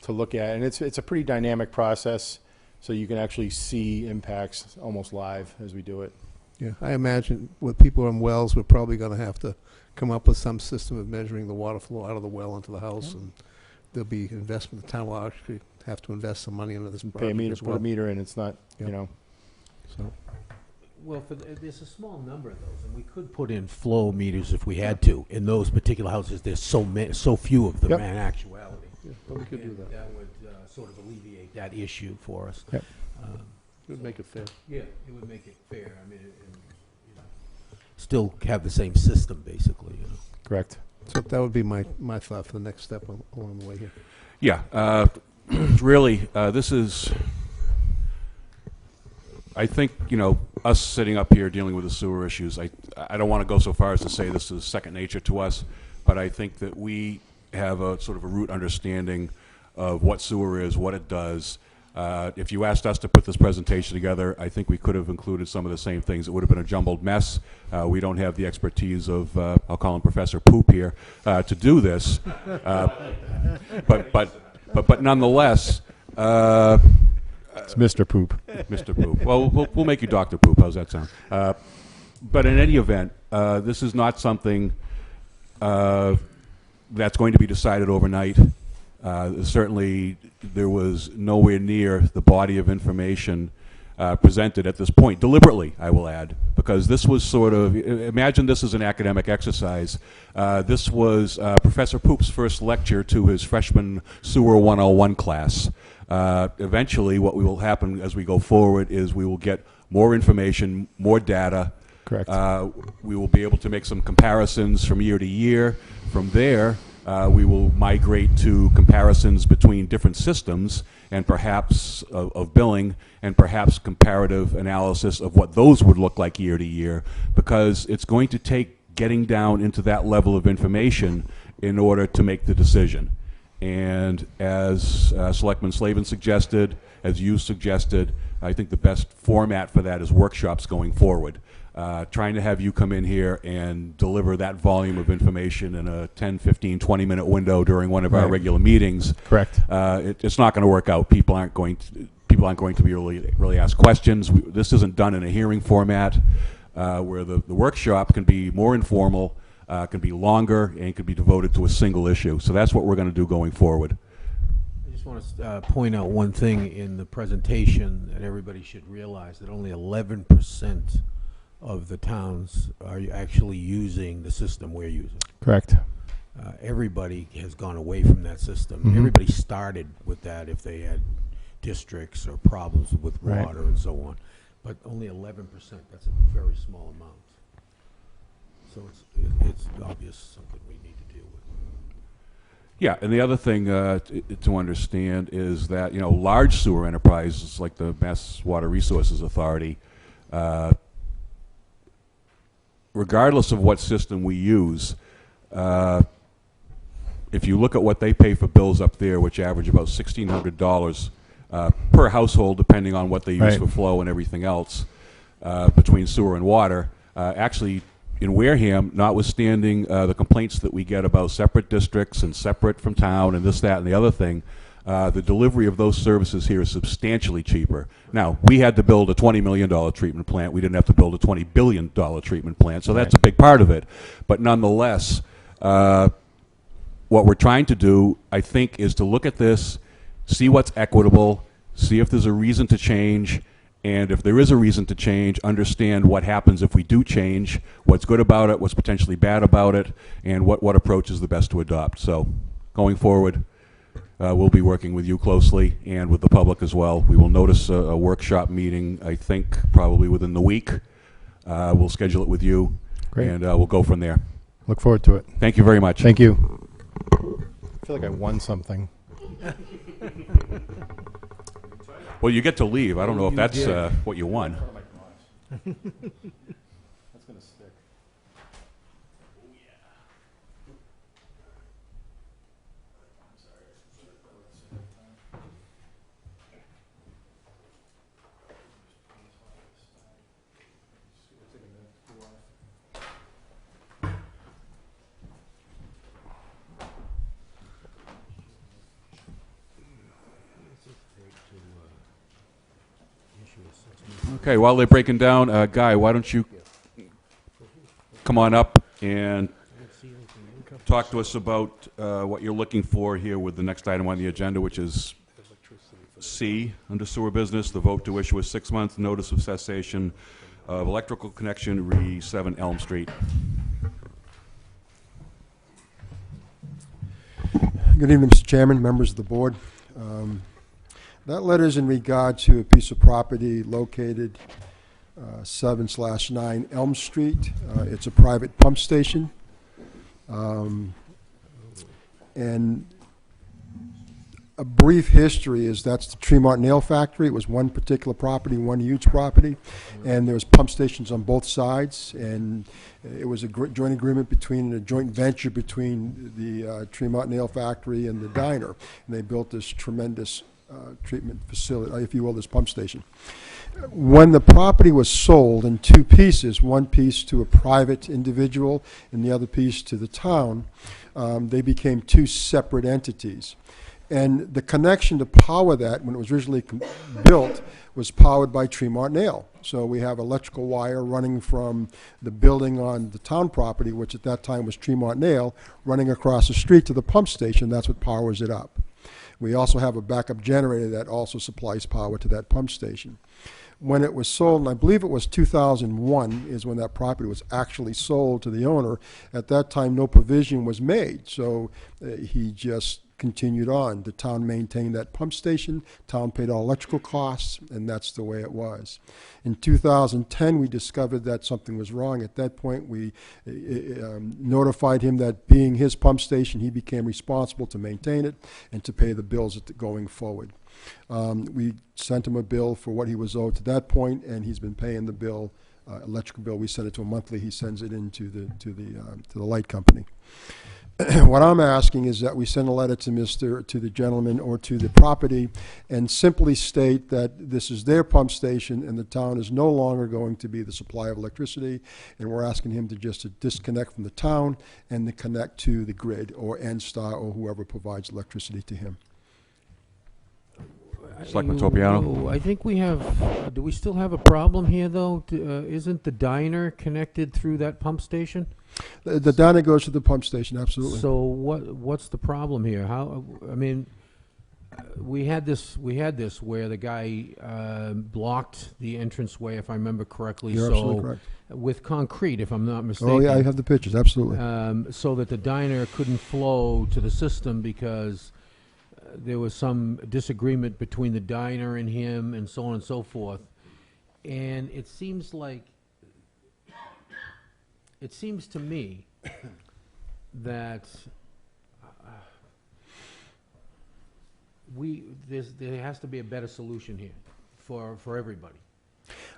look at, and it's a pretty dynamic process, so you can actually see impacts almost live as we do it. Yeah, I imagine with people on wells, we're probably going to have to come up with some system of measuring the water flow out of the well into the house, and there'll be investment. The town will actually have to invest some money into this project Pay a meter, as well. put a meter in. It's not, So. Well, there's a small number of those, and we could put in flow meters if we had to. In those particular houses, there's so few of them Yep. in actuality. Yeah, but we could do And that. that would sort of alleviate that issue for us. Yep. It would make it fair. Yeah, it would make it fair. I mean, still have the same system, basically. correct. So that would be my thought for the next step along the way here. Yeah. Really, this is I think, you know, us sitting up here dealing with the sewer issues, I don't want to go so far as to say this is second nature to us, but I think that we have a sort of a root understanding of what sewer is, what it does. If you asked us to put this presentation together, I think we could have included some of the same things. It would have been a jumbled mess. We don't have the expertise of, I'll call him Professor Poop here, to do this. But nonetheless, It's Mr. Poop. Mr. Poop. Well, we'll make you Dr. Poop. How's that sound? But in any event, this is not something that's going to be decided overnight. Certainly, there was nowhere near the body of information presented at this point, deliberately, I will add, because this was sort of, imagine this as an academic exercise. This was Professor Poop's first lecture to his freshman Sewer 101 class. Eventually, what will happen as we go forward is we will get more information, more data. Correct. We will be able to make some comparisons from year to year. From there, we will migrate to comparisons between different systems and perhaps of billing and perhaps comparative analysis of what those would look like year to year, because it's going to take getting down into that level of information in order to make the decision. And as Selectman Slavin suggested, as you suggested, I think the best format for that is workshops going forward. Trying to have you come in here and deliver that volume of information in a 10, 15, 20-minute window during one of our regular meetings. Correct. It's not going to work out. People aren't going to be really ask questions. This isn't done in a hearing format where the workshop can be more informal, can be longer, and can be devoted to a single issue. So that's what we're going to do going forward. I just want to point out one thing in the presentation that everybody should realize, that only 11% of the towns are actually using the system we're using. Correct. Everybody has gone away from that system. Mhm. Everybody started with that if they had districts or problems with Right. water and so on. But only 11%, that's a very small amount. So it's obvious something we need to deal with. Yeah, and the other thing to understand is that, you know, large sewer enterprises like the Mass Water Resources Authority, regardless of what system we use, if you look at what they pay for bills up there, which average about $1,600 per household, depending on what they use Right. for flow and everything else, between sewer and water, actually in Wareham, notwithstanding the complaints that we get about separate districts and separate from town and this, that, and the other thing, the delivery of those services here is substantially cheaper. Now, we had to build a $20 million treatment plant. We didn't have to build a $20 billion treatment plant, so that's a big part of it. But nonetheless, what we're trying to do, I think, is to look at this, see what's equitable, see if there's a reason to change, and if there is a reason to change, understand what happens if we do change, what's good about it, what's potentially bad about it, and what approach is the best to adopt. So, going forward, we'll be working with you closely and with the public as well. We will notice a workshop meeting, I think, probably within the week. We'll schedule it with you, Great. and we'll go from there. Look forward to it. Thank you very much. Thank you. I feel like I won something. Well, you get to leave. I don't know if You that's did. what you won. That's going to stick. Okay, while they're breaking down, Guy, why don't you come on up and talk to us about what you're looking for here with the next item on the agenda, which is C, under sewer business, the vote to issue a 6-month notice of cessation of electrical connection re 7 Elm Street. Good evening, Mr. Chairman, members of the board. That letter is in regard to a piece of property located 7/9 Elm Street. It's a private pump station. And a brief history is that's the Tremont Nail Factory. It was one particular property, one huge property, and there was pump stations on both sides, and it was a joint agreement between, a joint venture between the Tremont Nail Factory and the diner, and they built this tremendous treatment facility, if you will, this pump station. When the property was sold in two pieces, one piece to a private individual and the other piece to the town, they became two separate entities. And the connection to power that, when it was originally built, was powered by Tremont Nail. So we have electrical wire running from the building on the town property, which at that time was Tremont Nail, running across the street to the pump station. That's what powers it up. We also have a backup generator that also supplies power to that pump station. When it was sold, and I believe it was 2001 is when that property was actually sold to the owner, at that time no provision was made. So he just continued on. The town maintained that pump station, town paid all electrical costs, and that's the way it was. In 2010, we discovered that something was wrong. At that point, we notified him that being his pump station, he became responsible to maintain it and to pay the bills going forward. We sent him a bill for what he was owed to that point, and he's been paying the bill, electrical bill. We send it to him monthly. He sends it in to the light company. What I'm asking is that we send a letter to the gentleman or to the property and simply state that this is their pump station and the town is no longer going to be the supply of electricity, and we're asking him to disconnect from the town and to connect to the grid or NSTAR or whoever provides electricity to him. Selectman Topiano? I think we have, do we still have a problem here, though? Isn't the diner connected through that pump station? The diner goes to the pump station, absolutely. So what's the problem here? I mean, we had this where the guy blocked the entranceway, if I remember correctly. You're absolutely correct. With concrete, if I'm not mistaken. Oh, yeah, I have the pictures, absolutely. So that the diner couldn't flow to the system because there was some disagreement between the diner and him and so on and so forth. And it seems to me that there has to be a better solution here for everybody.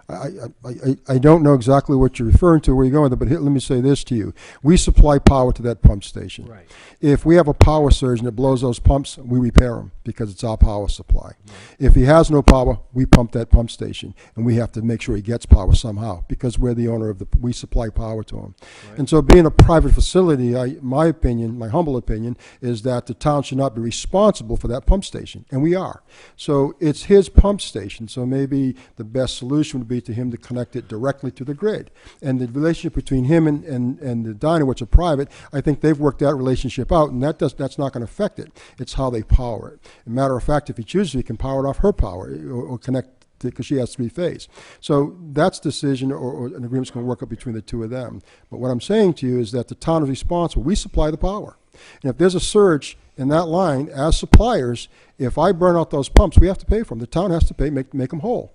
I don't know exactly what you're referring to, where you're going with it, but let me say this to you. We supply power to that pump station. Right. If we have a power surge and it blows those pumps, we repair them because it's our power supply. Right. If he has no power, we pump that pump station, and we have to make sure he gets power somehow because we're the owner of we supply power to him. Right. And so being a private facility, my opinion, my humble opinion, is that the town should not be responsible for that pump station, and we are. So it's his pump station, so maybe the best solution would be to him to connect it directly to the grid. And the relationship between him and the diner, which are private, I think they've worked that relationship out, and that's not going to affect it. It's how they power it. As a matter of fact, if he chooses, he can power it off her power or connect, because she has three-phase. So that's decision or an agreement's going to work out between the two of them. But what I'm saying to you is that the town is responsible. We supply the power. And if there's a surge in that line, as suppliers, if I burn out those pumps, we have to pay for them. The town has to pay, make them whole.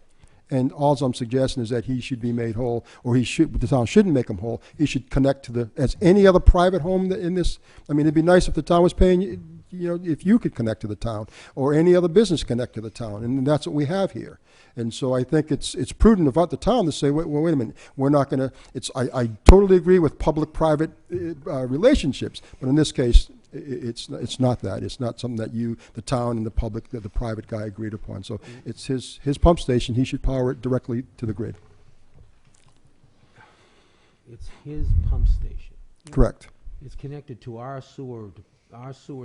And all I'm suggesting is that he should be made whole, or the town shouldn't make him whole. He should connect to as any other private home in this. I mean, it'd be nice if the town was paying, if you could connect to the town, or any other business connect to the town, and that's what we have here. And so I think it's prudent of the town to say, wait a minute, we're not going to. I totally agree with public-private relationships, but in this case, it's not that. It's not something that the town and the public, the private guy agreed upon. So it's his pump station. He should power it directly to the grid. It's his pump station. Correct. It's connected to our sewer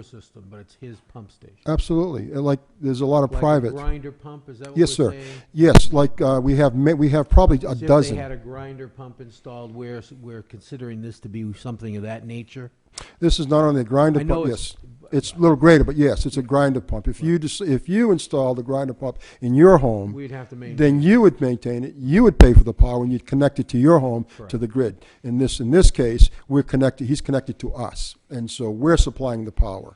system, but it's his pump station. Absolutely. Like there's a lot of like private. A grinder pump, is that what yes, we're sir. saying? Yes, like we have probably a dozen. If they had a grinder pump installed, we're considering this to be something of that nature. This is not only a grinder pump. Yes, it's a little greater, but yes, it's a grinder pump. If you install the grinder pump in your home, we'd have to maintain. Then you would maintain it. You would pay for the power, and you'd connect it to your home. Correct. To the grid. In this case, we're connected. He's connected to us, and so we're supplying the power.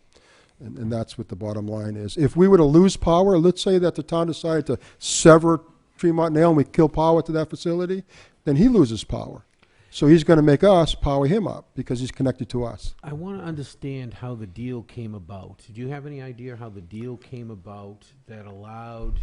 And that's what the bottom line is. If we were to lose power, let's say that the town decided to sever Tremont Nail and we kill power to that facility, then he loses power. So he's going to make us power him up because he's connected to us. I want to understand how the deal came about. Do you have any idea how the deal came about that allowed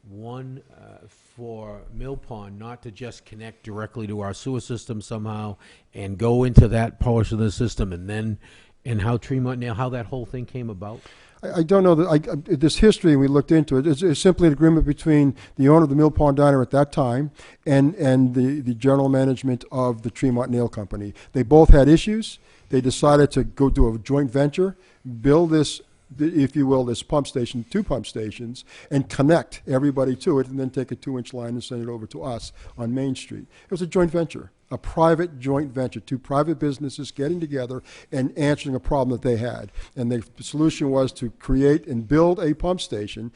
one, for Mill Pond not to just connect directly to our sewer system somehow and go into that portion of the system, and how Tremont Nail, how that whole thing came about? I don't know that this history, and we looked into it. It's simply an agreement between the owner of the Mill Pond Diner at that time and the general management of the Tremont Nail Company. They both had issues. They decided to go do a joint venture, build this, if you will, this pump station, 2 pump stations, and connect everybody to it, and then take a 2-inch line and send it over to us on Main Street. It was a joint venture, a private joint venture, 2 private businesses getting together and answering a problem that they had. And the solution was to create and build a pump station,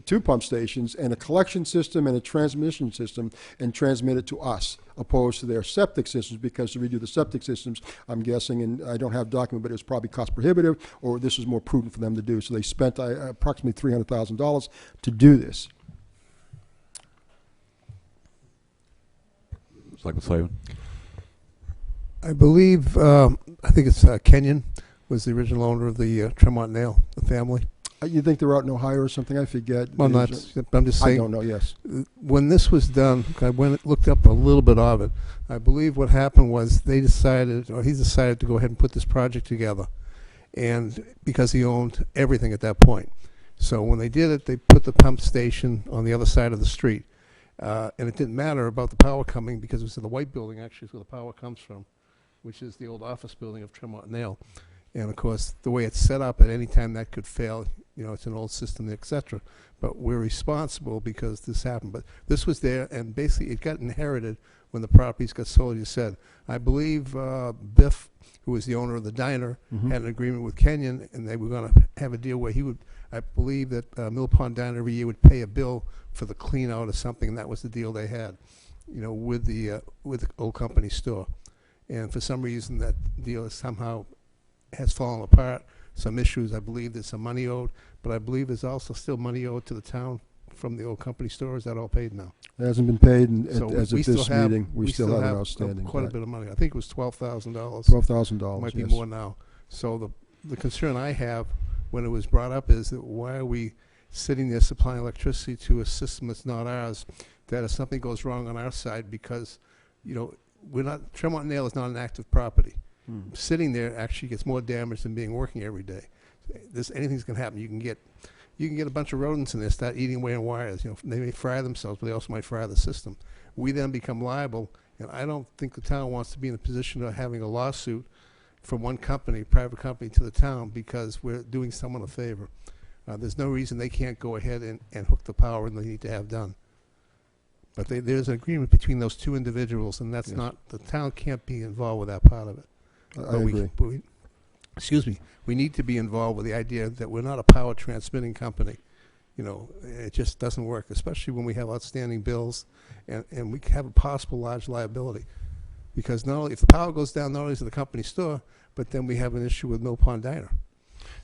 2 pump stations, and a collection system and a transmission system, and transmit it to us, opposed to their septic systems, because to redo the septic systems, I'm guessing, and I don't have document, but it was probably cost prohibitive, or this was more prudent for them to do. So they spent approximately $300,000 to do this. Selectman Slavin. I believe, I think it's Kenyon was the original owner of the Tremont Nail, the family. You think they're out in Ohio or something? I forget. Well, I'm just saying. I don't know, yes. When this was done, I went and looked up a little bit of it. I believe what happened was he decided to go ahead and put this project together, and because he owned everything at that point. So when they did it, they put the pump station on the other side of the street. And it didn't matter about the power coming, because it was in the white building, actually, is where the power comes from, which is the old office building of Tremont Nail. And of course, the way it's set up, at any time that could fail, it's an old system, etc. But we're responsible because this happened. But this was there, and basically it got inherited when the properties got sold, you said. I believe Biff, who was the owner of the diner, had an agreement with Kenyon, and they were going to have a deal where he would, I believe that Mill Pond Diner every year would pay a bill for the clean out or something, and that was the deal they had, with the old company store. And for some reason, that deal is somehow has fallen apart. Some issues, I believe there's some money owed, but I believe there's also still money owed to the town from the old company store. Is that all paid now? It hasn't been paid, and So as we of this still have- meeting, we still have an outstanding quite a debt. bit of money. I think it was $12,000. $12,000, Might be yes. more now. So the concern I have when it was brought up is that why are we sitting there supplying electricity to a system that's not ours, that if something goes wrong on our side, because, Tremont Nail is not an active property. Sitting there actually gets more damage than being working every day. Anything's going to happen. You can get a bunch of rodents in there, start eating away on wires. They may fry themselves, but they also might fry the system. We then become liable, and I don't think the town wants to be in a position of having a lawsuit from one company, private company, to the town because we're doing someone a favor. There's no reason they can't go ahead and hook the power and they need to have done. But there's an agreement between those 2 individuals, and that's not, the town can't be involved with that part of it. I agree. We need to be involved with the idea that we're not a power transmitting company. It just doesn't work, especially when we have outstanding bills and we have a possible large liability. Because not only, if the power goes down, not only is it the company store, but then we have an issue with Mill Pond Diner.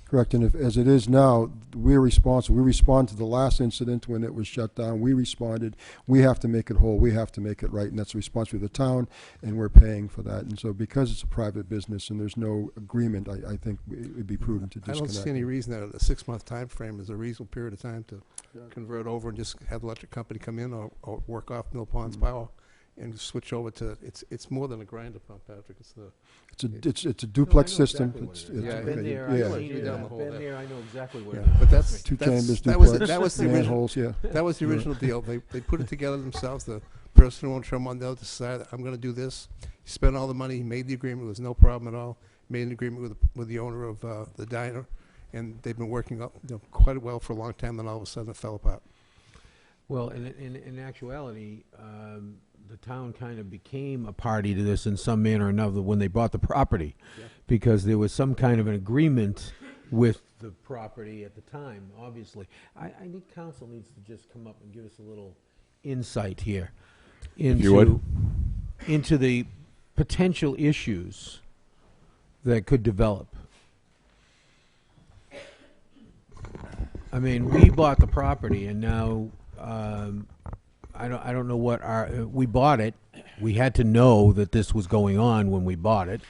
Correct, and as it is now, we're responsible. We responded to the last incident when it was shut down. We responded. We have to make it whole. We have to make it right, and that's the responsibility of the town, and we're paying for that. And so because it's a private business and there's no agreement, I think it would be prudent to disconnect. I don't see any reason that a 6-month time frame is a reasonable period of time to convert over and just have the electric company come in or work off Mill Pond's power and switch over to, it's more than a grinder pump, Patrick. It's a duplex system. I've been there, yeah. I've seen it, Down the I've hole been there. there, I know exactly what Yeah. it is. But that's 2 that's- chambers, that was duplex, that was the original. manholes, yeah. That was the original deal. They put it together themselves. The person who owned Tremont Nail decided, I'm going to do this. He spent all the money. He made the agreement. It was no problem at all. Made an agreement with the owner of the diner, and they've been working up quite well for a long time. Then all of a sudden it fell apart. Well, in actuality, the town kind of became a party to this in some manner or another when they bought the property, because there was some kind of an agreement with the property at the time, obviously. I think council needs to just come up and give us a little insight here you would. into the potential issues that could develop. I mean, we bought the property, and now I don't know what we bought it, we had to know that this was going on when we bought it.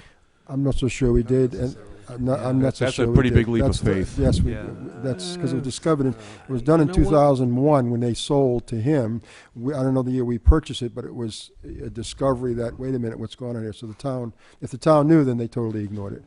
I'm not so sure we did, and I'm not so That's sure a we pretty did. big leap of That's the- faith. Yes, Yeah. that's because it was discovered, it was done in You know what? 2001 when they sold to him. I don't know the year we purchased it, but it was a discovery that, wait a minute, what's going on here? So the town, if the town knew, then they totally ignored it.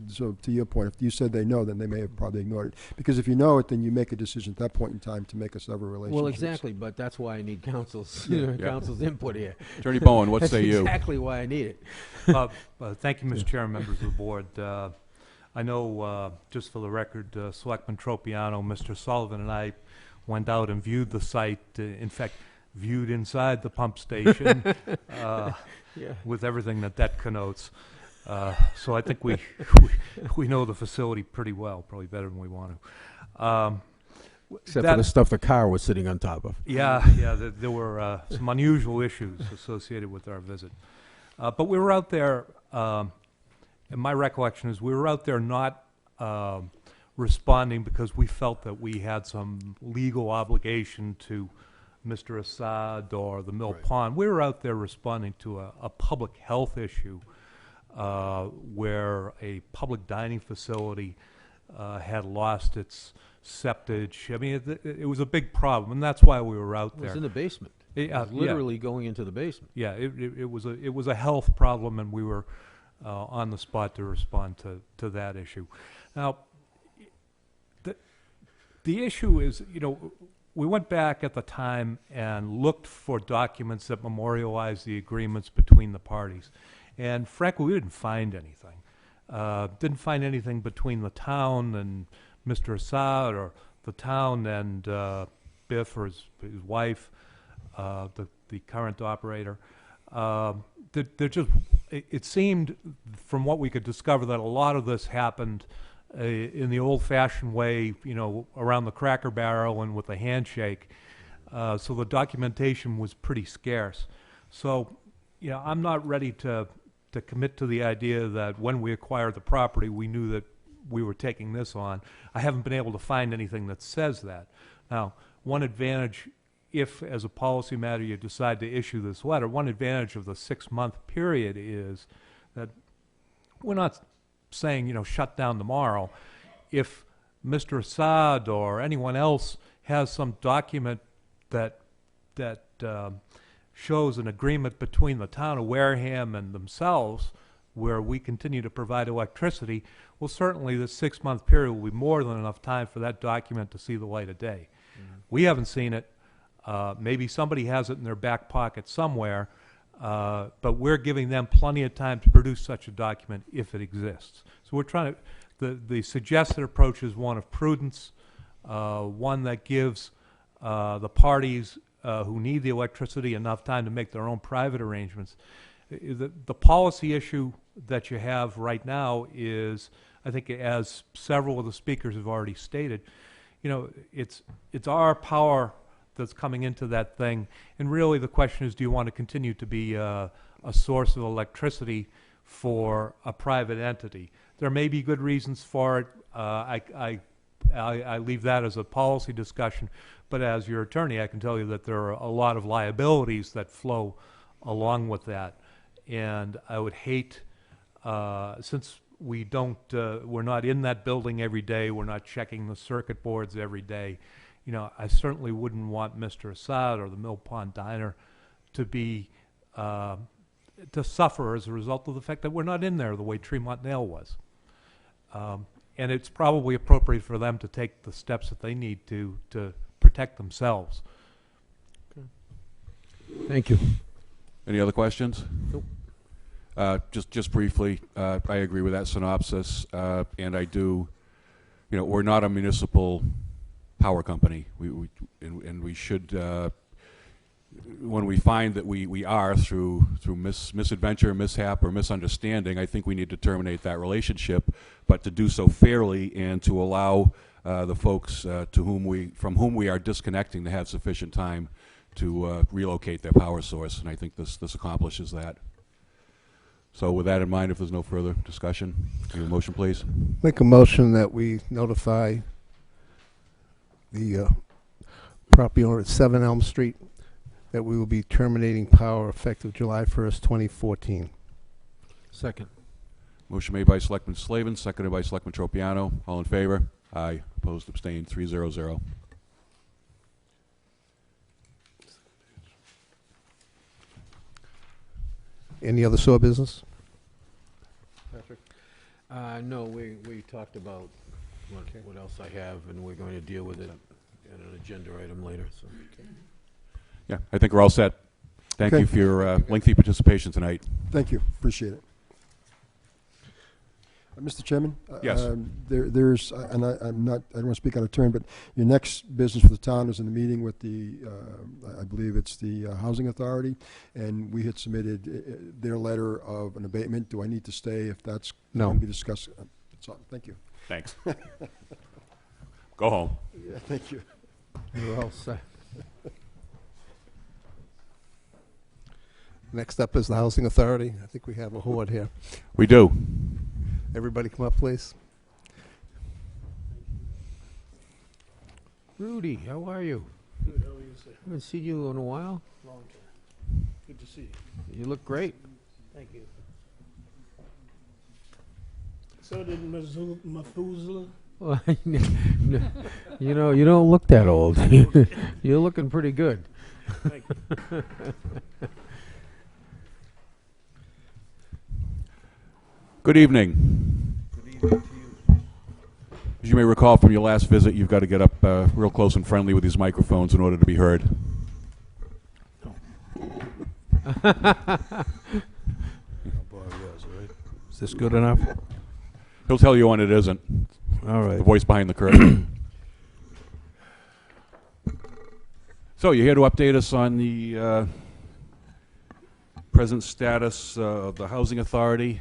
So to your point, if you said they know, then they may have probably ignored it. Because if you know it, then you make a decision at that point in time to make a several relationship. Well, exactly, but that's why I need council's, Yeah. council's input here. Attorney Bowen, what That's say you? exactly why I need it. Thank you, Mr. Chairman, members of the board. I know, just for the record, Selectman Tropiano, Mr. Sullivan, and I went out and viewed the site. In fact, viewed inside the pump station with everything that connotes. So I think we know the facility pretty well, probably better than we want to. Except for the stuff the car was sitting on top of. Yeah, there were some unusual issues associated with our visit. But we were out there, and my recollection is we were out there not responding because we felt that we had some legal obligation to Mr. Assad or the Mill Pond. We were out there responding to a public health issue where a public dining facility had lost its septage. I mean, it was a big problem, and that's why we were out It was there. in the basement. It- It was literally going into the basement. Yeah, it was a health problem, and we were on the spot to respond to that issue. Now, the issue is, we went back at the time and looked for documents that memorialize the agreements between the parties, and frankly, we didn't find anything. Didn't find anything between the town and Mr. Assad, or the town and Biff or his wife, the current operator. It seemed, from what we could discover, that a lot of this happened in the old-fashioned way, around the Cracker Barrel and with a handshake. So the documentation was pretty scarce. So, I'm not ready to commit to the idea that when we acquired the property, we knew that we were taking this on. I haven't been able to find anything that says that. Now, one advantage, if as a policy matter you decide to issue this letter, one advantage of the 6-month period is that we're not saying, shut down tomorrow. If Mr. Assad or anyone else has some document that shows an agreement between the town of Wareham and themselves where we continue to provide electricity, well, certainly the 6-month period will be more than enough time for that document to see the light of day. We haven't seen it. Maybe somebody has it in their back pocket somewhere, but we're giving them plenty of time to produce such a document if it exists. So we're trying to, the suggested approach is one of prudence, one that gives the parties who need the electricity enough time to make their own private arrangements. The policy issue that you have right now is, I think, as several of the speakers have already stated, it's our power that's coming into that thing, and really the question is, do you want to continue to be a source of electricity for a private entity? There may be good reasons for it. I leave that as a policy discussion, but as your attorney, I can tell you that there are a lot of liabilities that flow along with that, and I would hate, since we don't, we're not in that building every day, we're not checking the circuit boards every day, I certainly wouldn't want Mr. Assad or the Mill Pond Diner to be, to suffer as a result of the fact that we're not in there the way Tremont Nail was. And it's probably appropriate for them to take the steps that they need to protect themselves. Thank you. Any other questions? Nope. Just briefly, I agree with that synopsis, and I do, we're not a municipal power company. We should, when we find that we are through misadventure, mishap, or misunderstanding, I think we need to terminate that relationship, but to do so fairly and to allow the folks from whom we are disconnecting to have sufficient time to relocate their power source, and I think this accomplishes that. So with that in mind, if there's no further discussion, give a motion, please. Make a motion that we notify the property owner at 7 Elm Street that we will be terminating power effective July 1st, 2014. Second. Motion made by Selectman Slavin, seconded by Selectman Tropiano. All in favor? Aye. Opposed, abstained, 300. Any other sewer business? No, we talked about what else I have, and we're going to deal with it in an agenda item later, so. Yeah, I think we're all set. Thank Okay. you for your lengthy participation tonight. Thank you, appreciate it. Mr. Chairman? Yes. There's, and I don't want to speak out of turn, but your next business for the town is in the meeting with the, I believe it's the Housing Authority, and we had submitted their letter of an abatement. Do I need to stay if that's No. going to be discussed? That's all. Thank you. Thanks. Go home. Yeah, thank you. You're all set. Next up is the Housing Authority. I think we have a horde here. We do. Everybody come up, please. Rudy, how are you? Good, how are you, sir? Haven't seen you in a while. Long time. Good to see you. You look great. Thank you. So did Methuselah. Well, you know, you don't look that old. You're looking pretty good. Thank you. Good evening. Good evening to you. As you may recall from your last visit, you've got to get up real close and friendly with these microphones in order to be heard. I'll borrow yours, all right? Is this good enough? He'll tell you when it isn't. All right. The voice behind the curtain. So you're here to update us on the present status of the Housing Authority,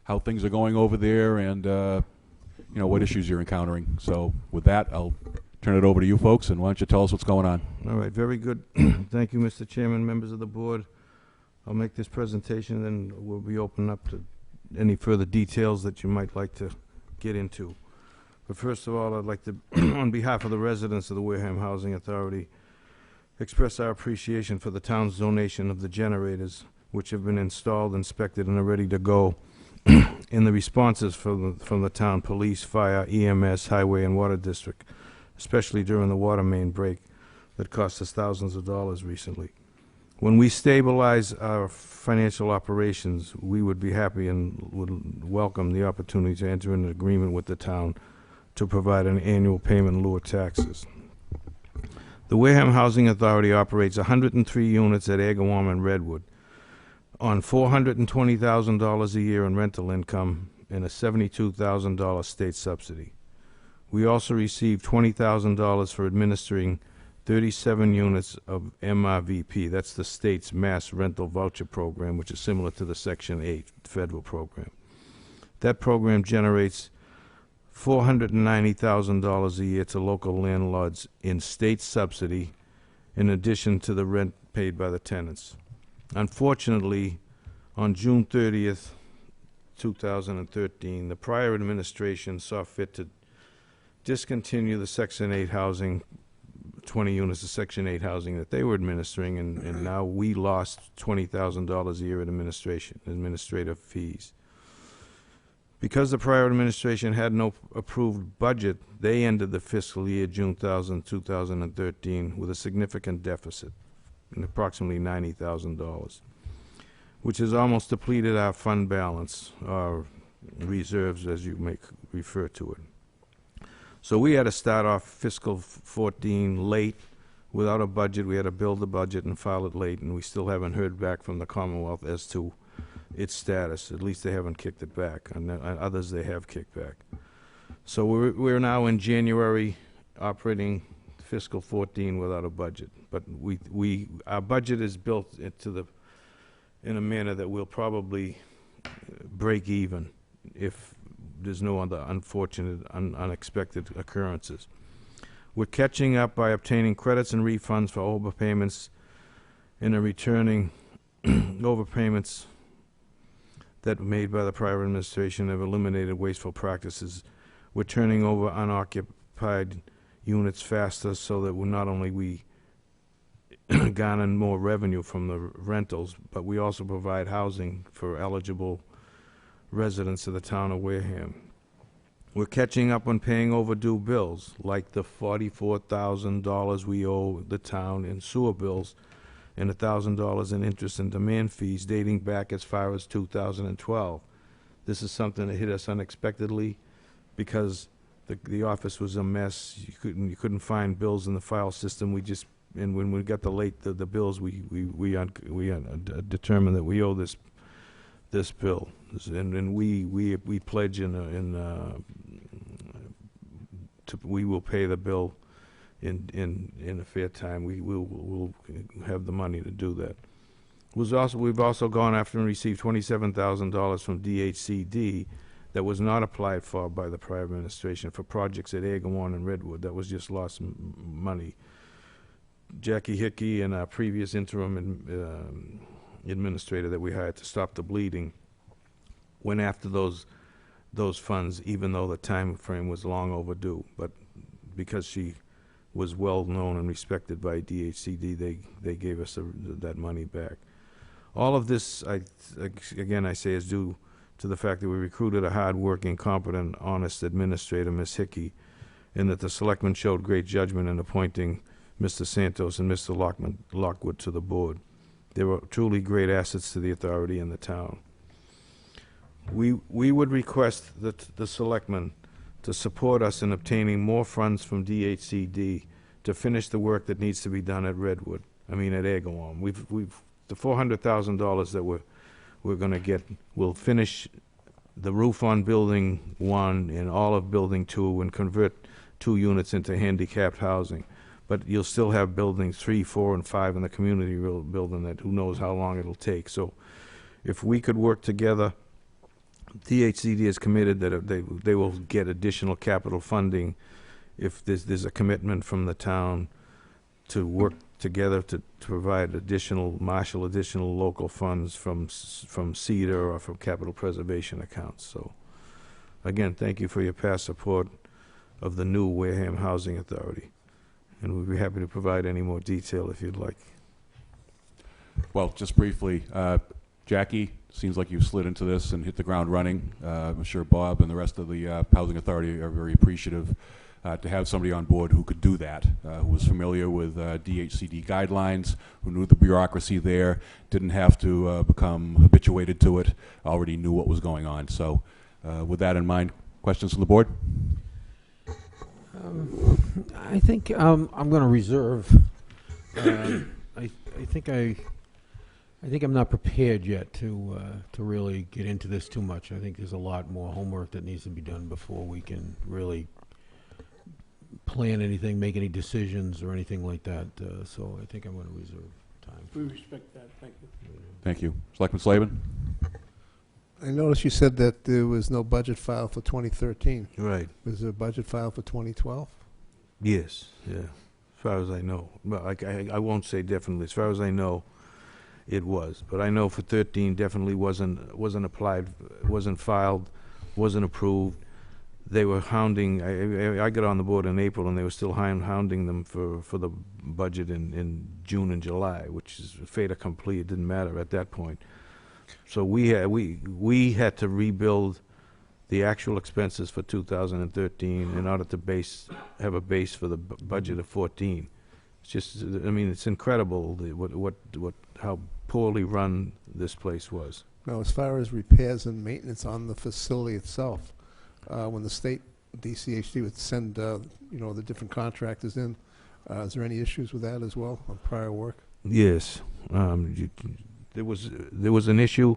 how things are going over there, and you know, what issues you're encountering. So with that, I'll turn it over to you folks, and why don't you tell us what's going on? All right, very good. Thank you, Mr. Chairman, members of the board. I'll make this presentation, then we'll be open up to any further details that you might like to get into. But first of all, I'd like to, on behalf of the residents of the Wareham Housing Authority, express our appreciation for the town's donation of the generators, which have been installed, inspected, and are ready to go, in the responses from the town police, fire, EMS, highway, and water district, especially during the water main break that cost us thousands of dollars recently. When we stabilize our financial operations, we would be happy and would welcome the opportunity to enter an agreement with the town to provide an annual payment in lieu of taxes. The Wareham Housing Authority operates 103 units at Agawam and Redwood, on $420,000 a year in rental income and a $72,000 state subsidy. We also receive $20,000 for administering 37 units of MRVP. That's the state's mass rental voucher program, which is similar to the Section 8 federal program. That program generates $490,000 a year to local landlords in state subsidy, in addition to the rent paid by the tenants. Unfortunately, on June 30th, 2013, the prior administration saw fit to discontinue the Section 8 housing, 20 units of Section 8 housing that they were administering, and now we lost $20,000 a year in administrative fees. Because the prior administration had no approved budget, they ended the fiscal year June 2013 with a significant deficit, in approximately $90,000, which has almost depleted our fund balance, our reserves, as you may refer to it. So we had to start off fiscal 14 late, without a budget. We had to build the budget and file it late, and we still haven't heard back from the Commonwealth as to its status. At least they haven't kicked it back, and others they have kicked back. So we're now in January, operating fiscal 14 without a budget, but our budget is built in a manner that we'll probably break even if there's no other unfortunate, unexpected occurrences. We're catching up by obtaining credits and refunds for overpayments and are returning overpayments that were made by the prior administration have eliminated wasteful practices. We're turning over unoccupied units faster, so that we're not only garner more revenue from the rentals, but we also provide housing for eligible residents of the town of Wareham. We're catching up on paying overdue bills, like the $44,000 we owe the town in sewer bills and $1,000 in interest and demand fees dating back as far as 2012. This is something that hit us unexpectedly because the office was a mess. You couldn't find bills in the file system. And when we got the bills, we determined that we owe this bill, and we pledge we will pay the bill in a fair time. We'll have the money to do that. We've also gone after and received $27,000 from DHCD that was not applied for by the prior administration for projects at Agawam and Redwood. That was just lost money. Jackie Hickey and our previous interim administrator that we hired to stop the bleeding went after those funds, even though the time frame was long overdue. But because she was well known and respected by DHCD, they gave us that money back. All of this, I say, is due to the fact that we recruited a hard-working, competent, honest administrator, Ms. Hickey, and that the selectmen showed great judgment in appointing Mr. Santos and Mr. Lockwood to the board. They were truly great assets to the authority and the town. We would request that the selectmen to support us in obtaining more funds from DHCD to finish the work that needs to be done at Agawam. The $400,000 that we're going to get will finish the roof on Building 1 and all of Building 2 and convert 2 units into handicapped housing. But you'll still have Buildings 3, 4, and 5 in the community building that who knows how long it'll take. So if we could work together, DHCD is committed that they will get additional capital funding if there's a commitment from the town to work together to provide marshal additional local funds from CEDAR or from capital preservation accounts. So again, thank you for your past support of the new Wareham Housing Authority. And we'd be happy to provide any more detail if you'd like. Well, just briefly, Jackie, seems like you've slid into this and hit the ground running. I'm sure Bob and the rest of the Housing Authority are very appreciative to have somebody on board who could do that, who was familiar with DHCD guidelines, who knew the bureaucracy there, didn't have to become habituated to it, already knew what was going on. So with that in mind, questions from the board? I think I'm going to reserve. I think I'm not prepared yet to really get into this too much. I think there's a lot more homework that needs to be done before we can really plan anything, make any decisions, or anything like that. So I think I'm going to reserve time. We respect that. Thank you. Thank you. Selectman Slavin? I noticed you said that there was no budget file for 2013. Right. Was there a budget file for 2012? Yes. Yeah. As far as I know. Well, I won't say definitely. As far as I know, it was. But I know for 13 definitely wasn't applied, wasn't filed, wasn't approved. They were hounding. I got on the board in April, and they were still hounding them for the budget in June and July, which is a fait accompli. It didn't matter at that point. So we had to rebuild the actual expenses for 2013 in order to have a base for the budget of 14. It's just, I mean, it's incredible how poorly run this place was. Now, as far as repairs and maintenance on the facility itself, when the state DCHD would send the different contractors in, is there any issues with that as well on prior work? Yes. There was an issue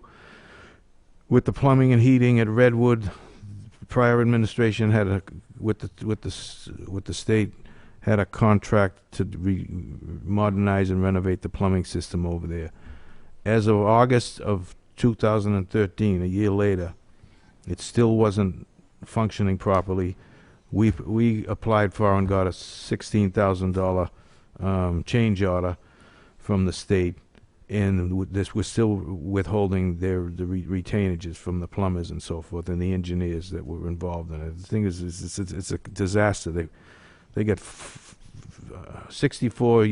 with the plumbing and heating at Redwood. Prior administration had with the state had a contract to modernize and renovate the plumbing system over there. As of August of 2013, a year later, it still wasn't functioning properly. We applied for and got a $16,000 change order from the state. And this was still withholding the retainages from the plumbers and so forth and the engineers that were involved in it. The thing is it's a disaster. They got 64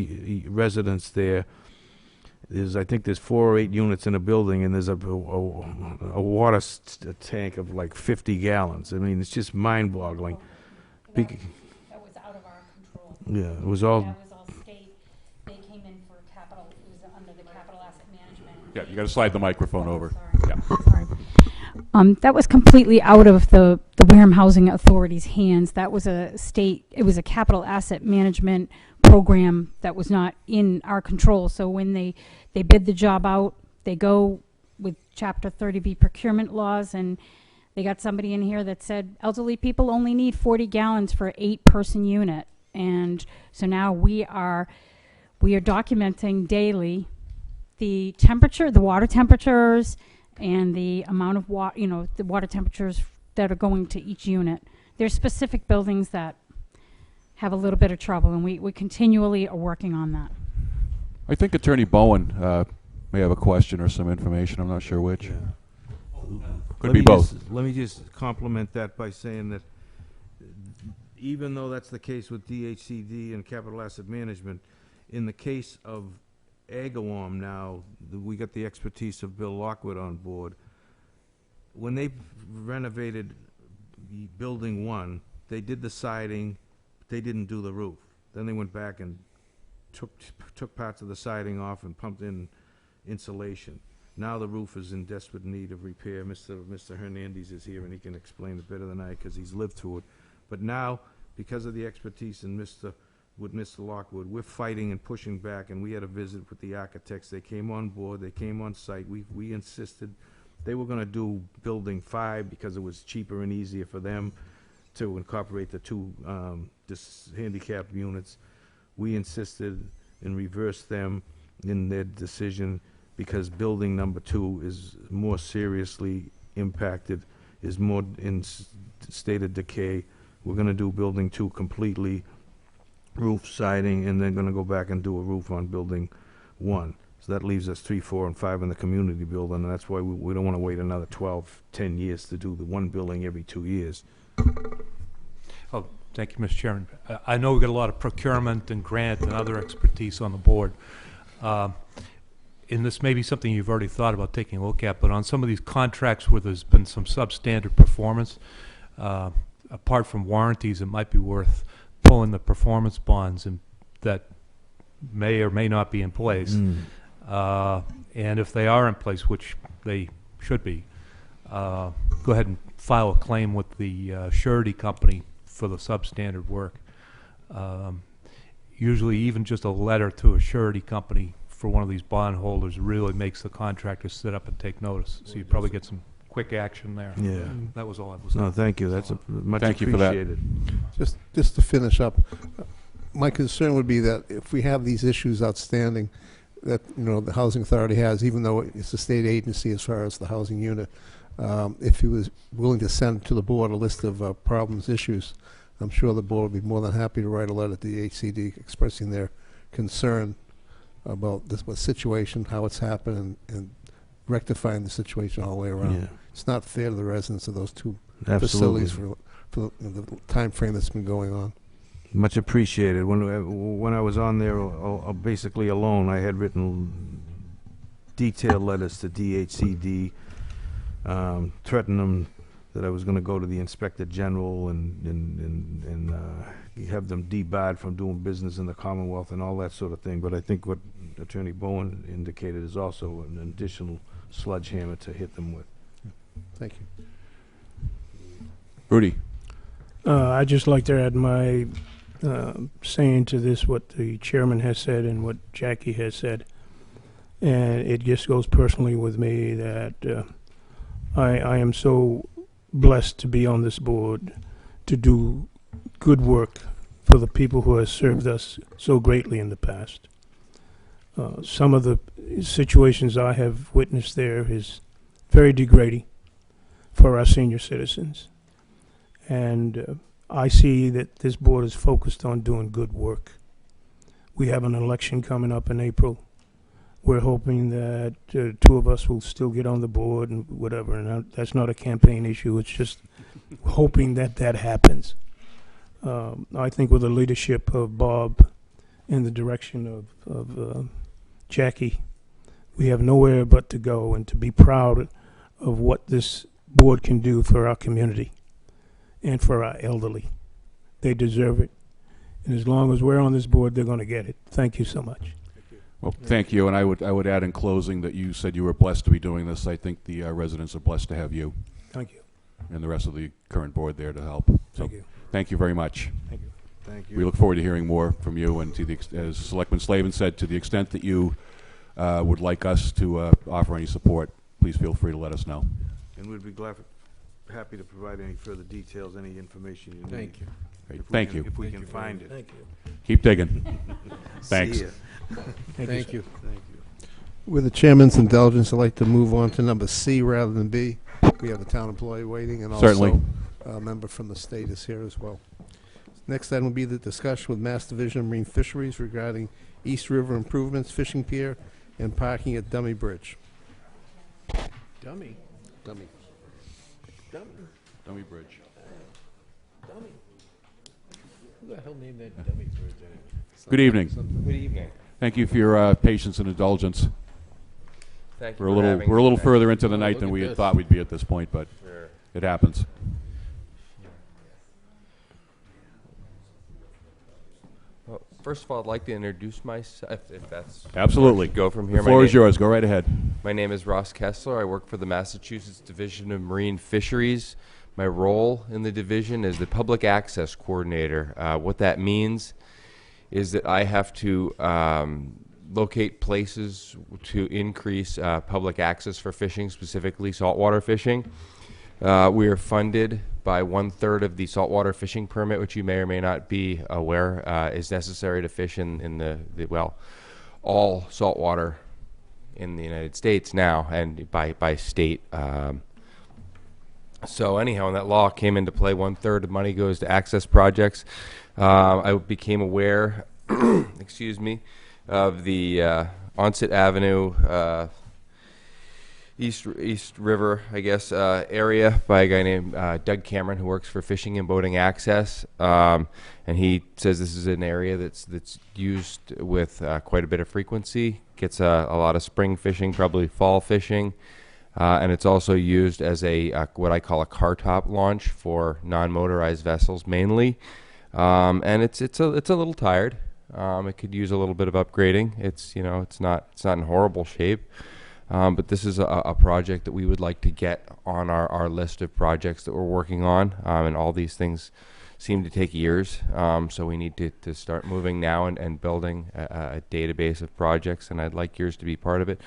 residents there. I think there's 4 or 8 units in a building, and there's a water tank of like 50 gallons. I mean, it's just mind-boggling. That was out of our control. Yeah, it was all. That was all state. They came in for capital, it was under the capital asset management. Yeah, you got to slide the microphone over. Sorry. Yeah. Sorry. That was completely out of the Wareham Housing Authority's hands. That was it was a capital asset management program that was not in our control. So when they bid the job out, they go with Chapter 30B procurement laws, and they got somebody in here that said elderly people only need 40 gallons for an 8-person unit. And so now we are documenting daily the temperature, the water temperatures, and the amount of the water temperatures that are going to each unit. There's specific buildings that have a little bit of trouble, and we continually are working on that. I think Attorney Bowen may have a question or some information. I'm not sure which. Could be both. Let me just compliment that by saying that even though that's the case with DHCD and Capital Asset Management, in the case of Agawam now, we got the expertise of Bill Lockwood on board. When they renovated Building 1, they did the siding, they didn't do the roof. Then they went back and took parts of the siding off and pumped in insulation. Now the roof is in desperate need of repair. Mr. Hernandez is here, and he can explain it better than I, because he's lived through it. But now, because of the expertise with Mr. Lockwood, we're fighting and pushing back, and we had a visit with the architects. They came on board, they came on site. We insisted they were going to do Building 5 because it was cheaper and easier for them to incorporate the 2 handicapped units. We insisted and reversed them in their decision because Building number 2 is more seriously impacted, is more in state of decay. We're going to do Building 2 completely, roof, siding, and then going to go back and do a roof on Building 1. So that leaves us 3, 4, and 5 in the community building, and that's why we don't want to wait another 12, 10 years to do the one building every 2 years. Oh, thank you, Mr. Chairman. I know we've got a lot of procurement and grant and other expertise on the board. And this may be something you've already thought about taking a look at, but on some of these contracts where there's been some substandard performance, apart from warranties, it might be worth pulling the performance bonds and that may or may not be in place. And if they are in place, which they should be, go ahead and file a claim with the surety company for the substandard work. Usually even just a letter to a surety company for one of these bondholders really makes the contractor sit up and take notice. So you'd probably get some quick action there. Yeah. That was all I was No, thank you. That's much Thank you for that. appreciated. Just to finish up, my concern would be that if we have these issues outstanding that, the Housing Authority has, even though it's a state agency as far as the housing unit, if he was willing to send to the board a list of problems, issues, I'm sure the board would be more than happy to write a letter to the HCD expressing their concern about this situation, how it's happened, and rectifying the situation all the way around. Yeah. It's not fair to the residents of those 2 Absolutely. facilities for the time frame that's been going on. Much appreciated. When I was on there basically alone, I had written detailed letters to DHCD, threatening them that I was going to go to the Inspector General and have them debarred from doing business in the Commonwealth and all that sort of thing. But I think what Attorney Bowen indicated is also an additional sledgehammer to hit them with. Thank you. Rudy. I'd just like to add my saying to this, what the chairman has said and what Jackie has said. And it just goes personally with me that I am so blessed to be on this board to do good work for the people who have served us so greatly in the past. Some of the situations I have witnessed there is very degrading for our senior citizens. And I see that this board is focused on doing good work. We have an election coming up in April. We're hoping that 2 of us will still get on the board and whatever, and that's not a campaign issue. It's just hoping that that happens. I think with the leadership of Bob in the direction of Jackie, we have nowhere but to go and to be proud of what this board can do for our community and for our elderly. They deserve it. And as long as we're on this board, they're going to get it. Thank you so much. Well, thank you, and I would add in closing that you said you were blessed to be doing this. I think the residents are blessed to have you Thank you. and the rest of the current board there to help. So, Thank you. thank you very much. Thank you. Thank you. We look forward to hearing more from you, and to the as Selectman Slavin said, to the extent that you would like us to offer any support, please feel free to let us know. And we'd be happy to provide any further details, any information you need. Thank you. Great. If we Thank can- you. If we can find it. Thank you. Keep digging. Thanks. See ya. Thank you. Thank you. With the chairman's indulgence, I'd like to move on to number C rather than B. We have a town employee waiting, and Certainly. also a member from the state is here as well. Next item will be the discussion with Mass Division of Marine Fisheries regarding East River improvements, fishing pier, and parking at Dummy Bridge. Dummy. Dummy. Dummy Bridge. Dummy. Who the hell named that dummy bridge anyway? Good evening. Good evening. Thank you for your patience and indulgence. Thank you We're a for little having we're a me little tonight. further into the Oh, night look than at we had this. thought we'd be at this point, but Sure. it happens. Well, first of all, I'd like to introduce myself, if that's Absolutely. go from here. The floor is yours. Go right ahead. My name is Ross Kessler. I work for the Massachusetts Division of Marine Fisheries. My role in the division is the public access coordinator. What that means is that I have to locate places to increase public access for fishing, specifically saltwater fishing. We are funded by 1/3 of the saltwater fishing permit, which you may or may not be aware is necessary to fish in the all saltwater in the United States now, and by state. So anyhow, when that law came into play, 1/3 of money goes to access projects. I became aware, excuse me, of the Onset Avenue, East River, I guess, area by a guy named Doug Cameron, who works for Fishing and Boating Access, and he says this is an area that's used with quite a bit of frequency. Gets a lot of spring fishing, probably fall fishing, and it's also used as a what I call a car top launch for non-motorized vessels mainly, and it's a little tired. It could use a little bit of upgrading. It's not in horrible shape. But this is a project that we would like to get on our list of projects that we're working on, and all these things seem to take years, so we need to start moving now and building a database of projects, and I'd like yours to be part of it.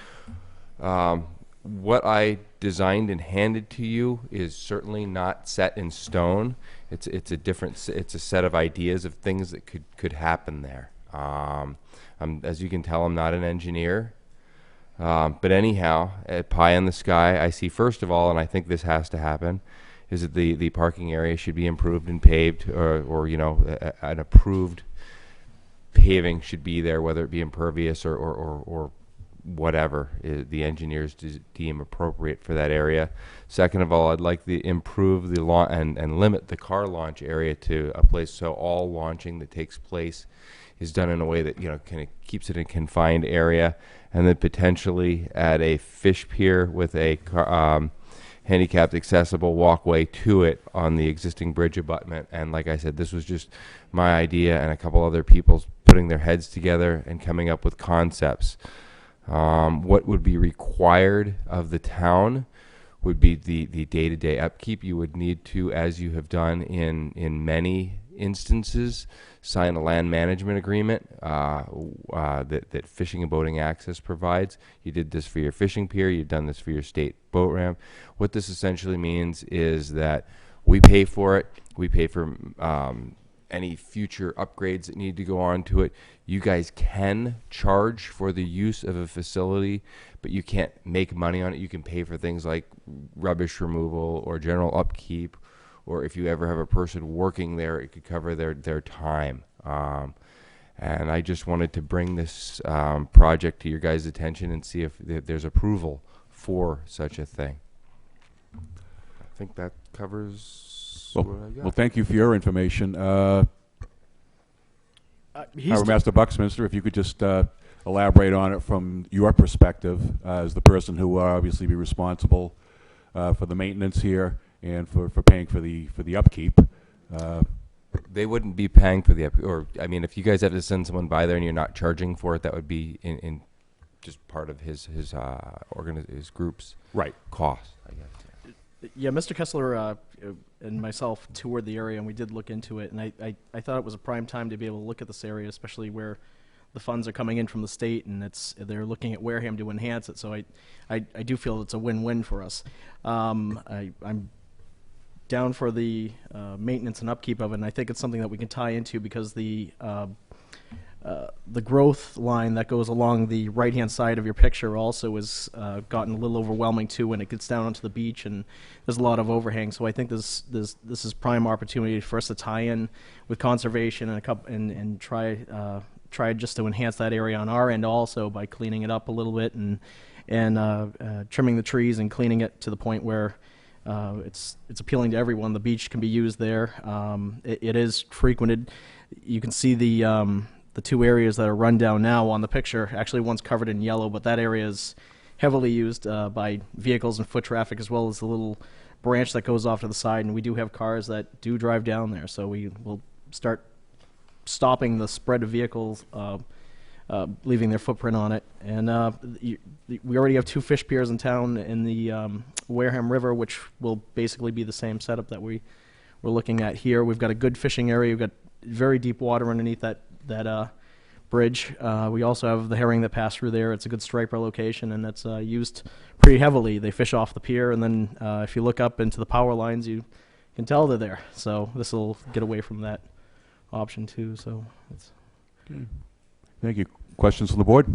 What I designed and handed to you is certainly not set in stone. It's a set of ideas of things that could happen there. As you can tell, I'm not an engineer. But anyhow, at pie in the sky, I see, first of all, and I think this has to happen, is that the parking area should be improved and paved, or an approved paving should be there, whether it be impervious or whatever the engineers deem appropriate for that area. Second of all, I'd like to improve the launch and limit the car launch area to a place so all launching that takes place is done in a way that kind of keeps it in a confined area, and then potentially add a fish pier with a handicapped accessible walkway to it on the existing bridge abutment. And like I said, this was just my idea and a couple other people putting their heads together and coming up with concepts. What would be required of the town would be the day-to-day upkeep. You would need to, as you have done in many instances, sign a land management agreement that Fishing and Boating Access provides. You did this for your fishing pier. You've done this for your state boat ramp. What this essentially means is that we pay for it. We pay for any future upgrades that need to go on to it. You guys can charge for the use of a facility, but you can't make money on it. You can pay for things like rubbish removal or general upkeep, or if you ever have a person working there, it could cover their time. And I just wanted to bring this project to your guys' attention and see if there's approval for such a thing. I think that covers what I got. Well, thank you for your information. He's Harbor Master Buckminster, if you could just elaborate on it from your perspective as the person who will obviously be responsible for the maintenance here and for paying for the upkeep. They wouldn't be paying for the, or, I mean, if you guys have to send someone by there and you're not charging for it, that would be in just part of his group's Right. cost, I guess. Yeah, Mr. Kessler and myself toured the area, and we did look into it, and I thought it was a prime time to be able to look at this area, especially where the funds are coming in from the state, and they're looking at Wareham to enhance it, so I do feel it's a win-win for us. I'm down for the maintenance and upkeep of it, and I think it's something that we can tie into because the growth line that goes along the right-hand side of your picture also has gotten a little overwhelming too when it gets down onto the beach, and there's a lot of overhang. So I think this is prime opportunity for us to tie in with conservation and try just to enhance that area on our end also by cleaning it up a little bit and trimming the trees and cleaning it to the point where it's appealing to everyone. The beach can be used there. It is frequented. You can see the two areas that are run down now on the picture. Actually, one's covered in yellow, but that area is heavily used by vehicles and foot traffic, as well as the little branch that goes off to the side. And we do have cars that do drive down there, so we will start stopping the spread of vehicles, leaving their footprint on it. And we already have 2 fish piers in town in the Wareham River, which will basically be the same setup that we're looking at here. We've got a good fishing area. We've got very deep water underneath that bridge. We also have the herring that pass through there. It's a good striper location, and that's used pretty heavily. They fish off the pier, and then if you look up into the power lines, you can tell they're there. So this will get away from that option too. So it's Okay. Thank you. Questions from the board?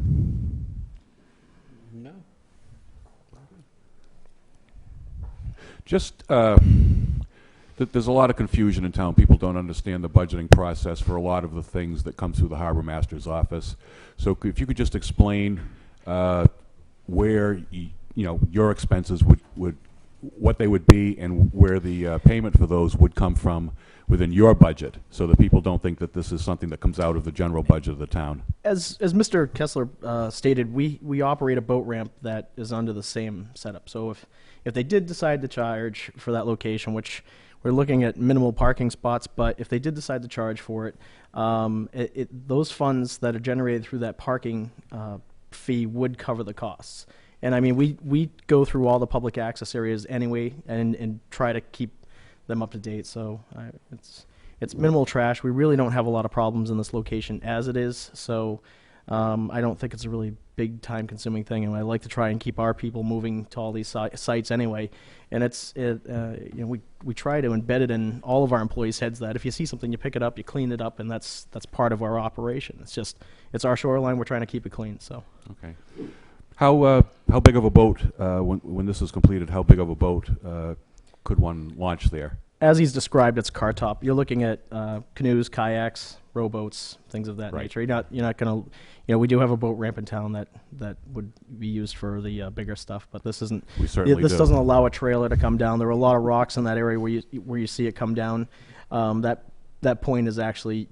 No. Just, there's a lot of confusion in town. People don't understand the budgeting process for a lot of the things that come through the harbor master's office. So if you could just explain where your expenses would what they would be and where the payment for those would come from within your budget, so that people don't think that this is something that comes out of the general budget of the town. As Mr. Kessler stated, we operate a boat ramp that is under the same setup. So if they did decide to charge for that location, which we're looking at minimal parking spots, but if they did decide to charge for it, those funds that are generated through that parking fee would cover the costs. And I mean, we go through all the public access areas anyway and try to keep them up to date. So it's minimal trash. We really don't have a lot of problems in this location as it is. So I don't think it's a really big time-consuming thing. And I like to try and keep our people moving to all these sites anyway. And we try to embed it in all of our employees' heads that if you see something, you pick it up, you clean it up, and that's part of our operation. It's our shoreline. We're trying to keep it clean. So Okay. How big of a boat, when this is completed, how big of a boat could one launch there? as he's described, it's car top. You're looking at canoes, kayaks, rowboats, things of that Right. nature. You're not going to, we do have a boat ramp in town that would be used for the bigger stuff, but this isn't. We certainly This do. doesn't allow a trailer to come down. There are a lot of rocks in that area where you see it come down. That point is actually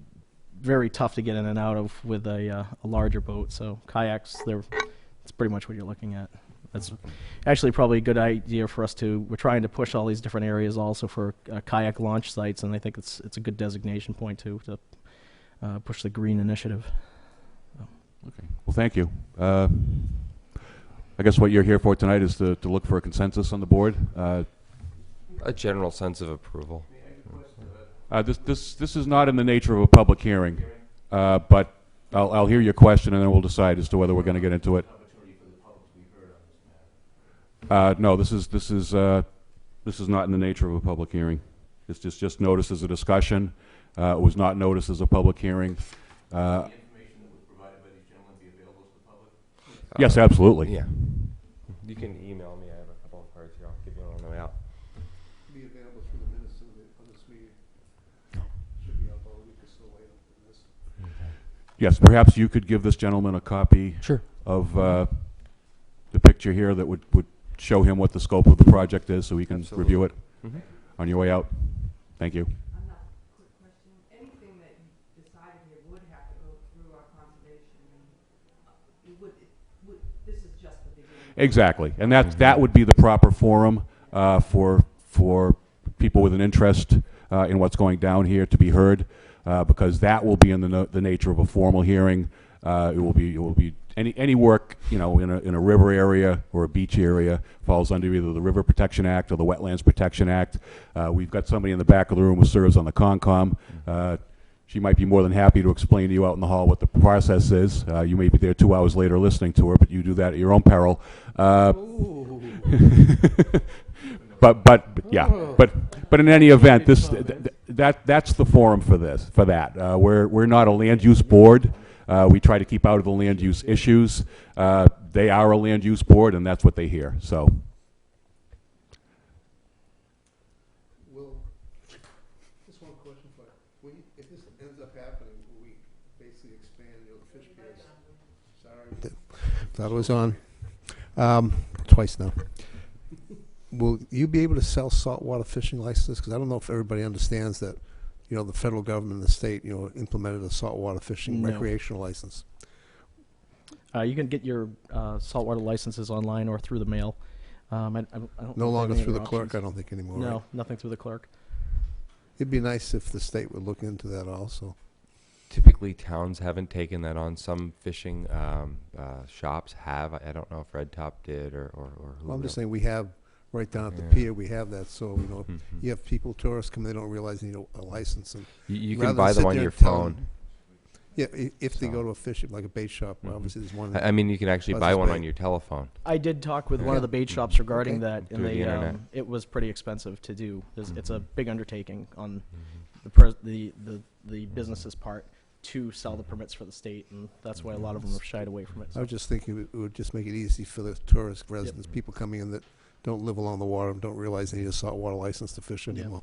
very tough to get in and out of with a larger boat. So kayaks, it's pretty much what you're looking at. That's actually probably a good idea for us we're trying to push all these different areas also for kayak launch sites, and I think it's a good designation point to push the green initiative. Okay. Well, thank you. I guess what you're here for tonight is to look for a consensus on the board. A general sense of approval. This is not in the nature of a public hearing, but I'll hear your question and then we'll decide as to whether we're going to get into it. No, this is not in the nature of a public hearing. It's just noticed as a discussion. It was not noticed as a public hearing. Yes, absolutely. Yeah. You can email me. I have a couple of cards here. I'll give you one on the way out. Be available through the minutes of this meeting. Should be out all week or so later for this. Yes, perhaps you could give this gentleman a copy of the picture here that would show him what the scope of the project is so he can review it on your way out. Thank you. Quick question. Anything that you decided you would have to Exactly, and that would be the proper forum for people with an interest in what's going down here to be heard, because that will be in the nature of a formal hearing. It will be any work, you know, in a river area or a beach area falls under either the River Protection Act or the Wetlands Protection Act. We've got somebody in the back of the room who serves on the Concom. She might be more than happy to explain to you out in the hall what the process is. You may be there 2 hours later listening to her, but you do that at your own peril. But in any event, that's the forum for that. We're not a land use board. We try to keep out of the land use issues. They are a land use board, and that's what they hear. So. Just one question for you. If this ends up happening, will we basically expand the fish piers? Sorry. Thought it was on. Twice now. Will you be able to sell saltwater fishing licenses? Because I don't know if everybody understands that, you know, the federal government and the state, you know, implemented a saltwater fishing recreational license. You can get your saltwater licenses online or through the mail. I don't No longer any through the other clerk, options. I don't think anymore. No, Right? nothing through the clerk. It'd be nice if the state would look into that also. Typically, towns haven't taken that on. Some fishing shops have. I don't know if Red Top did or who. Well, I'm just knows. saying we have right down at the Yeah. pier. We have that, so you know, you have people, tourists come, they don't realize they need a license, and You rather can than buy sit them on there your and tell phone. them- Yeah, if they So. go to a fish like a bait shop, obviously there's one. I mean, you can actually buy Buzzards one Bay. on your telephone. I did talk with one Yeah. of the bait shops regarding Okay. that, and Through the they internet. it was pretty expensive to do. It's a big undertaking on Mm-hmm. the business's part to sell the permits for the state, and that's why a lot of them have shied away from it. I So. was just thinking it would just make it easy for the tourist residents, people coming in that don't live along the water and don't realize they need a saltwater license to fish anymore.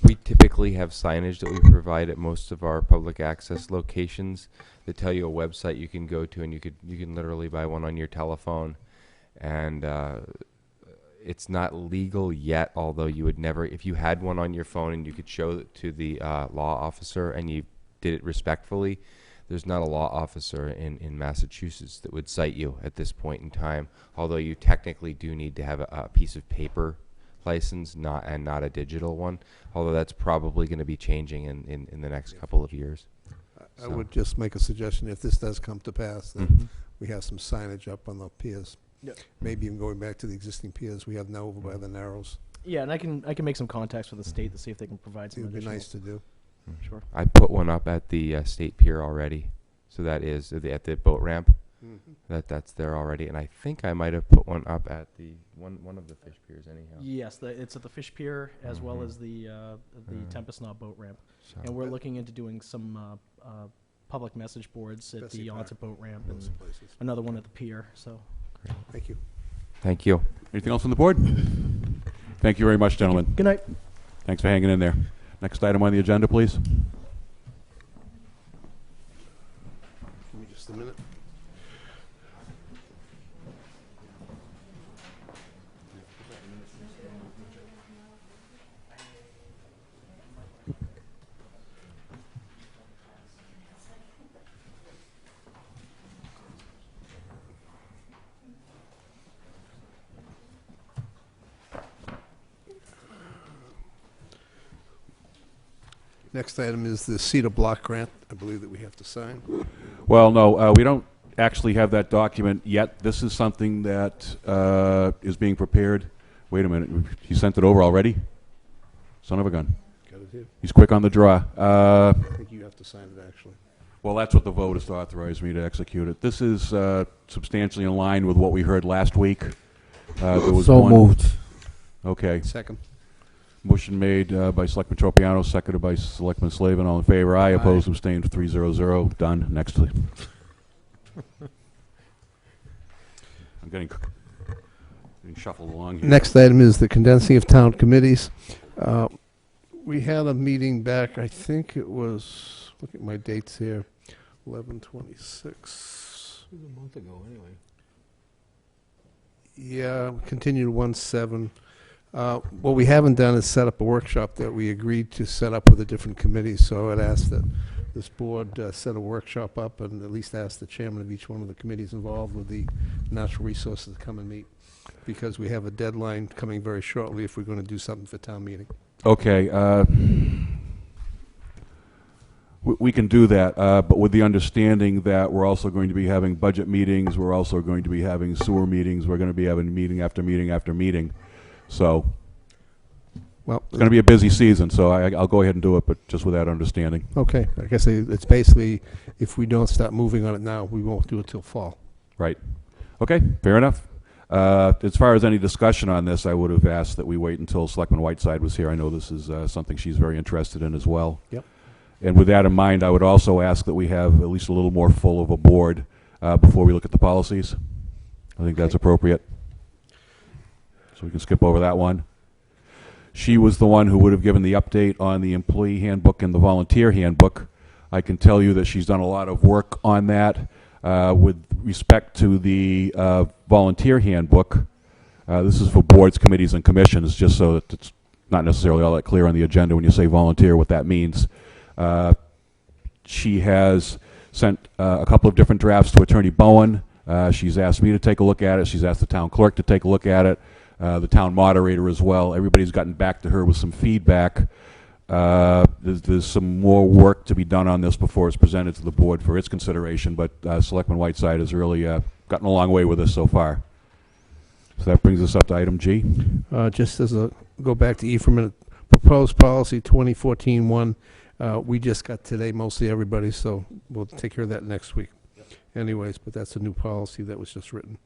We typically have signage that we provide at most of our public access locations that tell you a website you can go to, and you can literally buy one on your telephone, and it's not legal yet. Although you would never, if you had one on your phone and you could show it to the law officer and you did it respectfully, there's not a law officer in Massachusetts that would cite you at this point in time. Although you technically do need to have a piece of paper license, not a digital one. Although that's probably going to be changing in the next couple of years. I would just make a suggestion, if this does come to pass, that Mhm. we have some signage up on the piers. Yep. Maybe even going back to the existing piers we have now over by the Narrows. Yeah, and I can make some contacts with the state to see if they can provide It some would be additional. nice to do. Sure. I put one up at the state pier already, so that is at the boat ramp. That's there already, and I think I might have put one up at the one of the fish piers anyhow. Yes, it's at the fish pier as well Mhm. as the Tempest Knot boat ramp, So- and we're looking into doing some public message boards at Bessie the Park. onset boat ramp Those and places. another one at the pier. So. Thank you. Thank you. Anything else on the board? Thank you very much, gentlemen. Good night. Thanks for hanging in there. Next item on the agenda, please. Give me just a minute. Next item is the Cedar Block grant, I believe that we have to sign. Well, no, we don't actually have that document yet. This is something that is being prepared. Wait a minute, he sent it over already? Son of a gun. Got it here. He's quick on the draw. I think you have to sign it, actually. Well, that's what the vote is to authorize me to execute it. This is substantially in line with what we heard last week. There was So one- moved. Okay. Second. Motion made by Selectman Tropiano, seconded by Selectman Slavin. All in favor? Aye. Opposed? Abstained? 300. Done. Next. I'm getting shuffled along here. Next item is the condensing of town committees. We had a meeting back, I think it was, look at my dates here, 11/26. It was a month ago, anyway. Yeah, continued 1/7. What we haven't done is set up a workshop that we agreed to set up with the different committees, so I'd ask that this board set a workshop up and at least ask the chairman of each one of the committees involved with the natural resources to come and meet, because we have a deadline coming very shortly if we're going to do something for town meeting. Okay, we can do that, but with the understanding that we're also going to be having budget meetings, we're also going to be having sewer meetings, we're going to be having meeting after meeting after meeting. So Well, it's going to be a busy season, so I'll go ahead and do it, but just with that understanding. okay. I guess it's basically, if we don't start moving on it now, we won't do it till fall. Right. Okay, fair enough. As far as any discussion on this, I would have asked that we wait until Selectman Whiteside was here. I know this is something she's very interested in as well. Yep. And with that in mind, I would also ask that we have at least a little more full of a board before we look at the policies. I think that's appropriate. So we can skip over that one. She was the one who would have given the update on the employee handbook and the volunteer handbook. I can tell you that she's done a lot of work on that. With respect to the volunteer handbook, this is for boards, committees, and commissions, just so that it's not necessarily all that clear on the agenda when you say volunteer what that means. She has sent a couple of different drafts to Attorney Bowen. She's asked me to take a look at it. She's asked the town clerk to take a look at it, the town moderator as well. Everybody's gotten back to her with some feedback. There's some more work to be done on this before it's presented to the board for its consideration, but Selectman Whiteside has really gotten a long way with this so far. So that brings us up to item G. Just as a, go back to E for a minute, proposed policy 2014-1, we just got today, mostly everybody, so we'll take care of that next week. Anyways, but that's a new policy that was just written.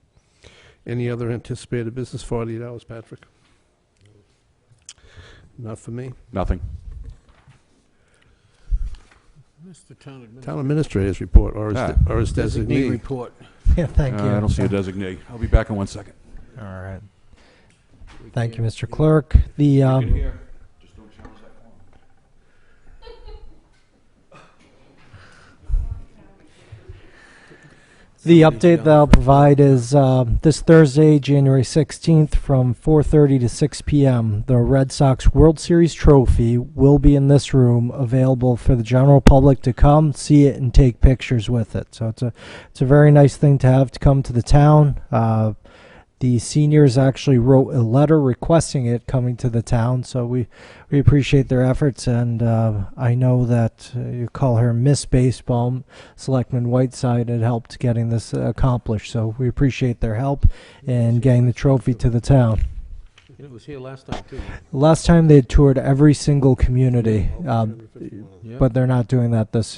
Any other anticipated business, 48 hours, Patrick? Not for me. Nothing. Mr. Town administrator's report, or his designee. report. Yeah, thank you. I don't see a designee. I'll be back in 1 second. All right. Thank you, Mr. Clerk. The The update that I'll provide is this Thursday, January 16th, from 4:30 to 6 p.m. The Red Sox World Series trophy will be in this room, available for the general public to come, see it, and take pictures with it. So it's a very nice thing to have to come to the town. The seniors actually wrote a letter requesting it coming to the town, so we appreciate their efforts, and I know that you call her Miss Baseball, Selectman Whiteside had helped getting this accomplished, so we appreciate their help in getting the trophy to the town. It was here last time, too. Last time they had toured every single community, Yeah. but they're not doing that this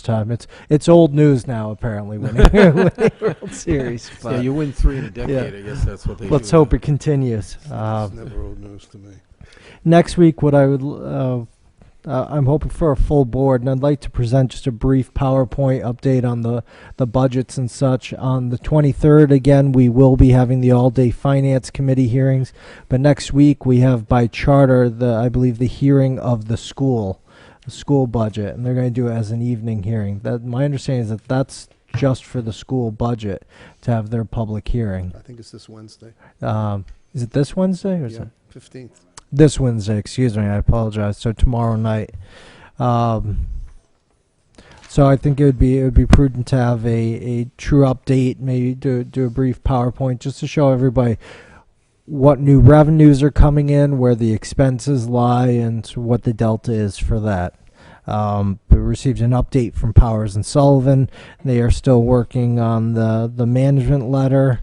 time. It's old news now, apparently, winning World Series. Yeah, But you win 3 in a decade, I guess that's what they do. let's hope it continues. It's never old news to me. Next week, what I would, I'm hoping for a full board, and I'd like to present just a brief PowerPoint update on the budgets and such. On the 23rd, again, we will be having the all-day Finance Committee hearings, but next week we have by charter I believe the hearing of the school budget, and they're going to do it as an evening hearing. My understanding is that that's just for the school budget to have their public hearing. I think it's this Wednesday. Is it this Wednesday or is Yeah, it? 15th. This Wednesday, excuse me, I apologize. So tomorrow night. So I think it would be prudent to have a true update, maybe do a brief PowerPoint just to show everybody what new revenues are coming in, where the expenses lie, and what the delta is for that. We received an update from Powers and Sullivan. They are still working on the management letter.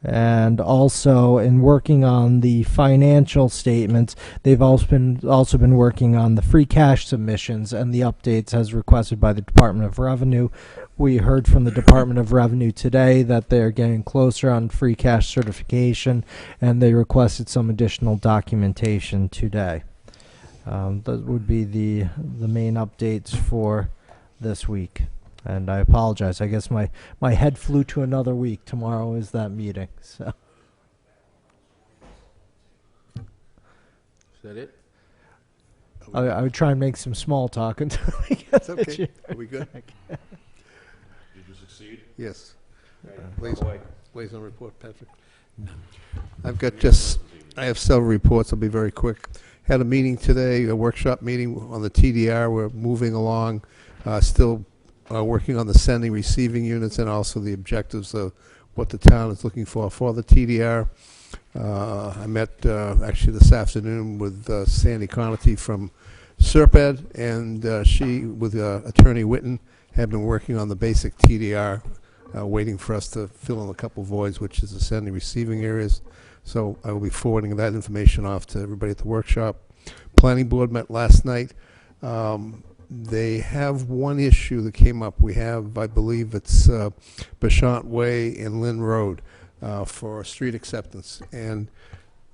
And also, in working on the financial statements, they've also been working on the free cash submissions and the updates as requested by the Department of Revenue. We heard from the Department of Revenue today that they're getting closer on free cash certification, and they requested some additional documentation today. That would be the main updates for this week. And I apologize. I guess my head flew to another week. Tomorrow is that meeting. So Is that it? I would try and make some small talk until we get the Okay. chair Are we good? back. Did you succeed? Yes. Please. Liaison report, Patrick. I have several reports. I'll be very quick. Had a meeting today, a workshop meeting on the TDR. We're moving along Still working on the sending, receiving units, and also the objectives of what the town is looking for the TDR. I met actually this afternoon with Sandy Conity from Serped, and she, with Attorney Witten, have been working on the basic TDR, waiting for us to fill in a couple voids, which is the sending receiving areas. So I will be forwarding that information off to everybody at the workshop. Planning board met last night. They have one issue that came up. We have, I believe it's Bashant Way and Lynn Road for street acceptance. And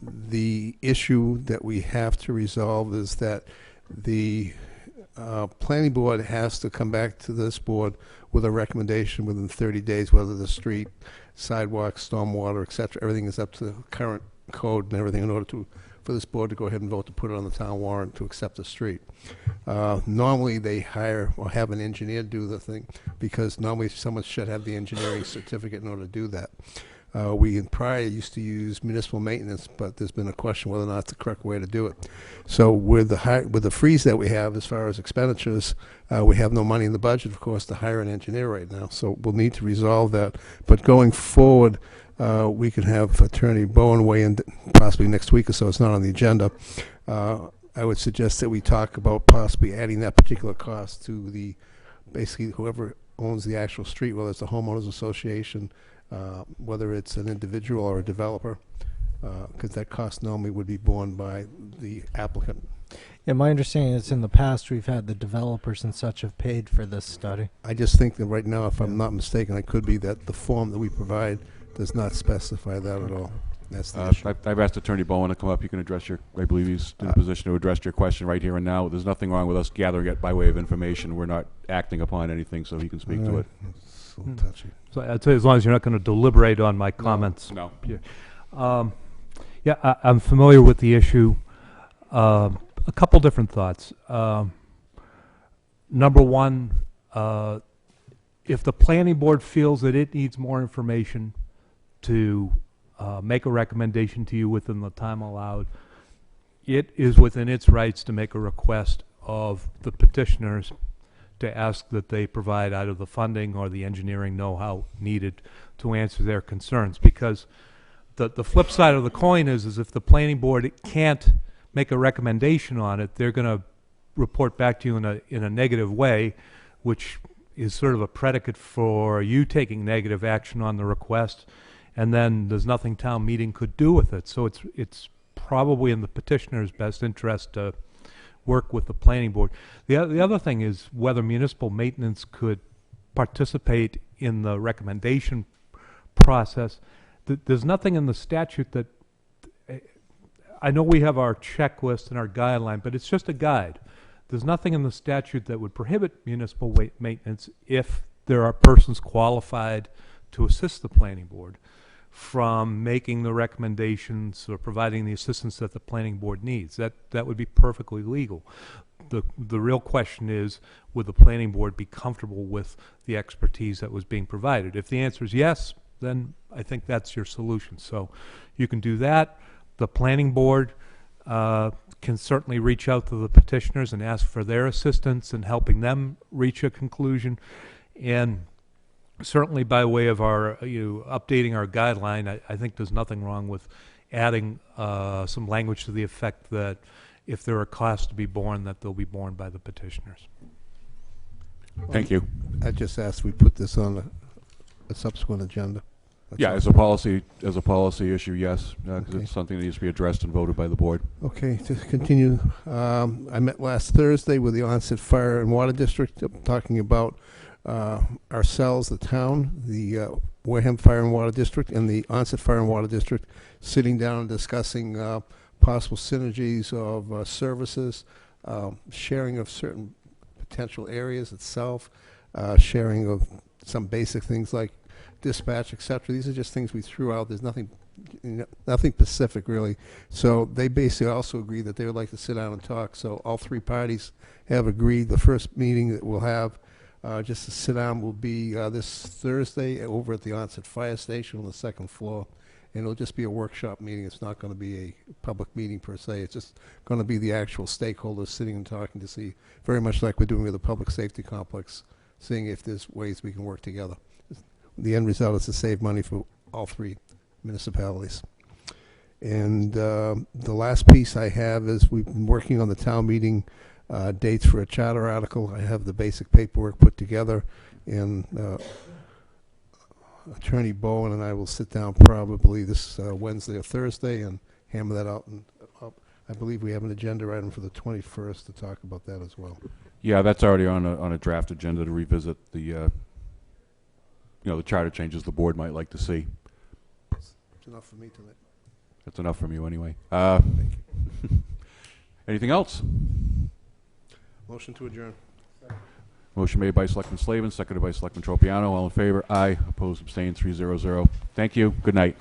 the issue that we have to resolve is that the planning board has to come back to this board with a recommendation within 30 days, whether the street, sidewalk, stormwater, et cetera, everything is up to the current code and everything in order for this board to go ahead and vote to put it on the town warrant to accept the street. Normally they hire or have an engineer do the thing, because normally someone should have the engineering certificate in order to do that. We in prior used to use municipal maintenance, but there's been a question whether or not it's the correct way to do it. So with the freeze that we have as far as expenditures, we have no money in the budget, of course, to hire an engineer right now. So we'll need to resolve that. But going forward, we can have Attorney Bowen weigh in possibly next week or so. It's not on the agenda. I would suggest that we talk about possibly adding that particular cost to the, basically whoever owns the actual street, whether it's the homeowners association, whether it's an individual or a developer, because that cost normally would be borne by the applicant. Yeah, my understanding is in the past we've had the developers and such have paid for this study. I just think that right now, if I'm not mistaken, it could be that the form that we provide does not specify that at all. That's the issue. I've asked Attorney Bowen to come up. You can address your, I believe he's in a position to address your question right here and now. There's nothing wrong with us gathering it by way of information. We're not acting upon anything, so he can speak to it. It's a little touchy. So I'd say as long as you're not going to deliberate on my comments. No. Yeah, I'm familiar with the issue. A couple different thoughts. Number one, if the planning board feels that it needs more information to make a recommendation to you within the time allowed, it is within its rights to make a request of the petitioners to ask that they provide either the funding or the engineering know-how needed to answer their concerns. Because the flip side of the coin is if the planning board can't make a recommendation on it, they're going to report back to you in a negative way, which is sort of a predicate for you taking negative action on the request, and then there's nothing town meeting could do with it. So it's probably in the petitioner's best interest to work with the planning board. The other thing is whether municipal maintenance could participate in the recommendation process. There's nothing in the statute that, I know we have our checklist and our guideline, but it's just a guide. There's nothing in the statute that would prohibit municipal maintenance if there are persons qualified to assist the planning board from making the recommendations or providing the assistance that the planning board needs. That would be perfectly legal. The real question is, would the planning board be comfortable with the expertise that was being provided? If the answer is yes, then I think that's your solution. So you can do that. The planning board can certainly reach out to the petitioners and ask for their assistance in helping them reach a conclusion. And certainly by way of our updating our guideline, I think there's nothing wrong with adding some language to the effect that if there are costs to be borne, that they'll be borne by the petitioners. Thank you. I just asked we put this on a subsequent agenda. That's Yeah, all. as a policy issue, yes, because Okay. it's something that needs to be addressed and voted by the board. Okay, to continue, I met last Thursday with the Onset Fire and Water District, talking about ourselves, the town, the Wareham Fire and Water District, and the Onset Fire and Water District, sitting down and discussing possible synergies of services, sharing of certain potential areas itself, sharing of some basic things like dispatch, etc. These are just things we threw out. There's nothing specific really. So they basically also agreed that they would like to sit down and talk. So all three parties have agreed. The first meeting that we'll have just to sit down will be this Thursday over at the Onset Fire Station on the second floor. and it'll just be a workshop meeting. It's not going to be a public meeting per se. It's just going to be the actual stakeholders sitting and talking to see, very much like we're doing with the public safety complex, seeing if there's ways we can work together. The end result is to save money for all three municipalities. And the last piece I have is we've been working on the town meeting dates for a charter article. I have the basic paperwork put together, and Attorney Bowen and I will sit down probably this Wednesday or Thursday and hammer that out. And I believe we have an agenda item for the 21st to talk about that as well. Yeah, that's already on a draft agenda to revisit the the charter changes the board might like to see. It's enough for me tonight. That's enough from you anyway. Thank you. Anything else? Motion to adjourn. Motion made by Selectman Slavin, seconded by Selectman Tropiano. All in favor? Aye. Opposed? Abstained? 3-0-0. Thank you. Good night.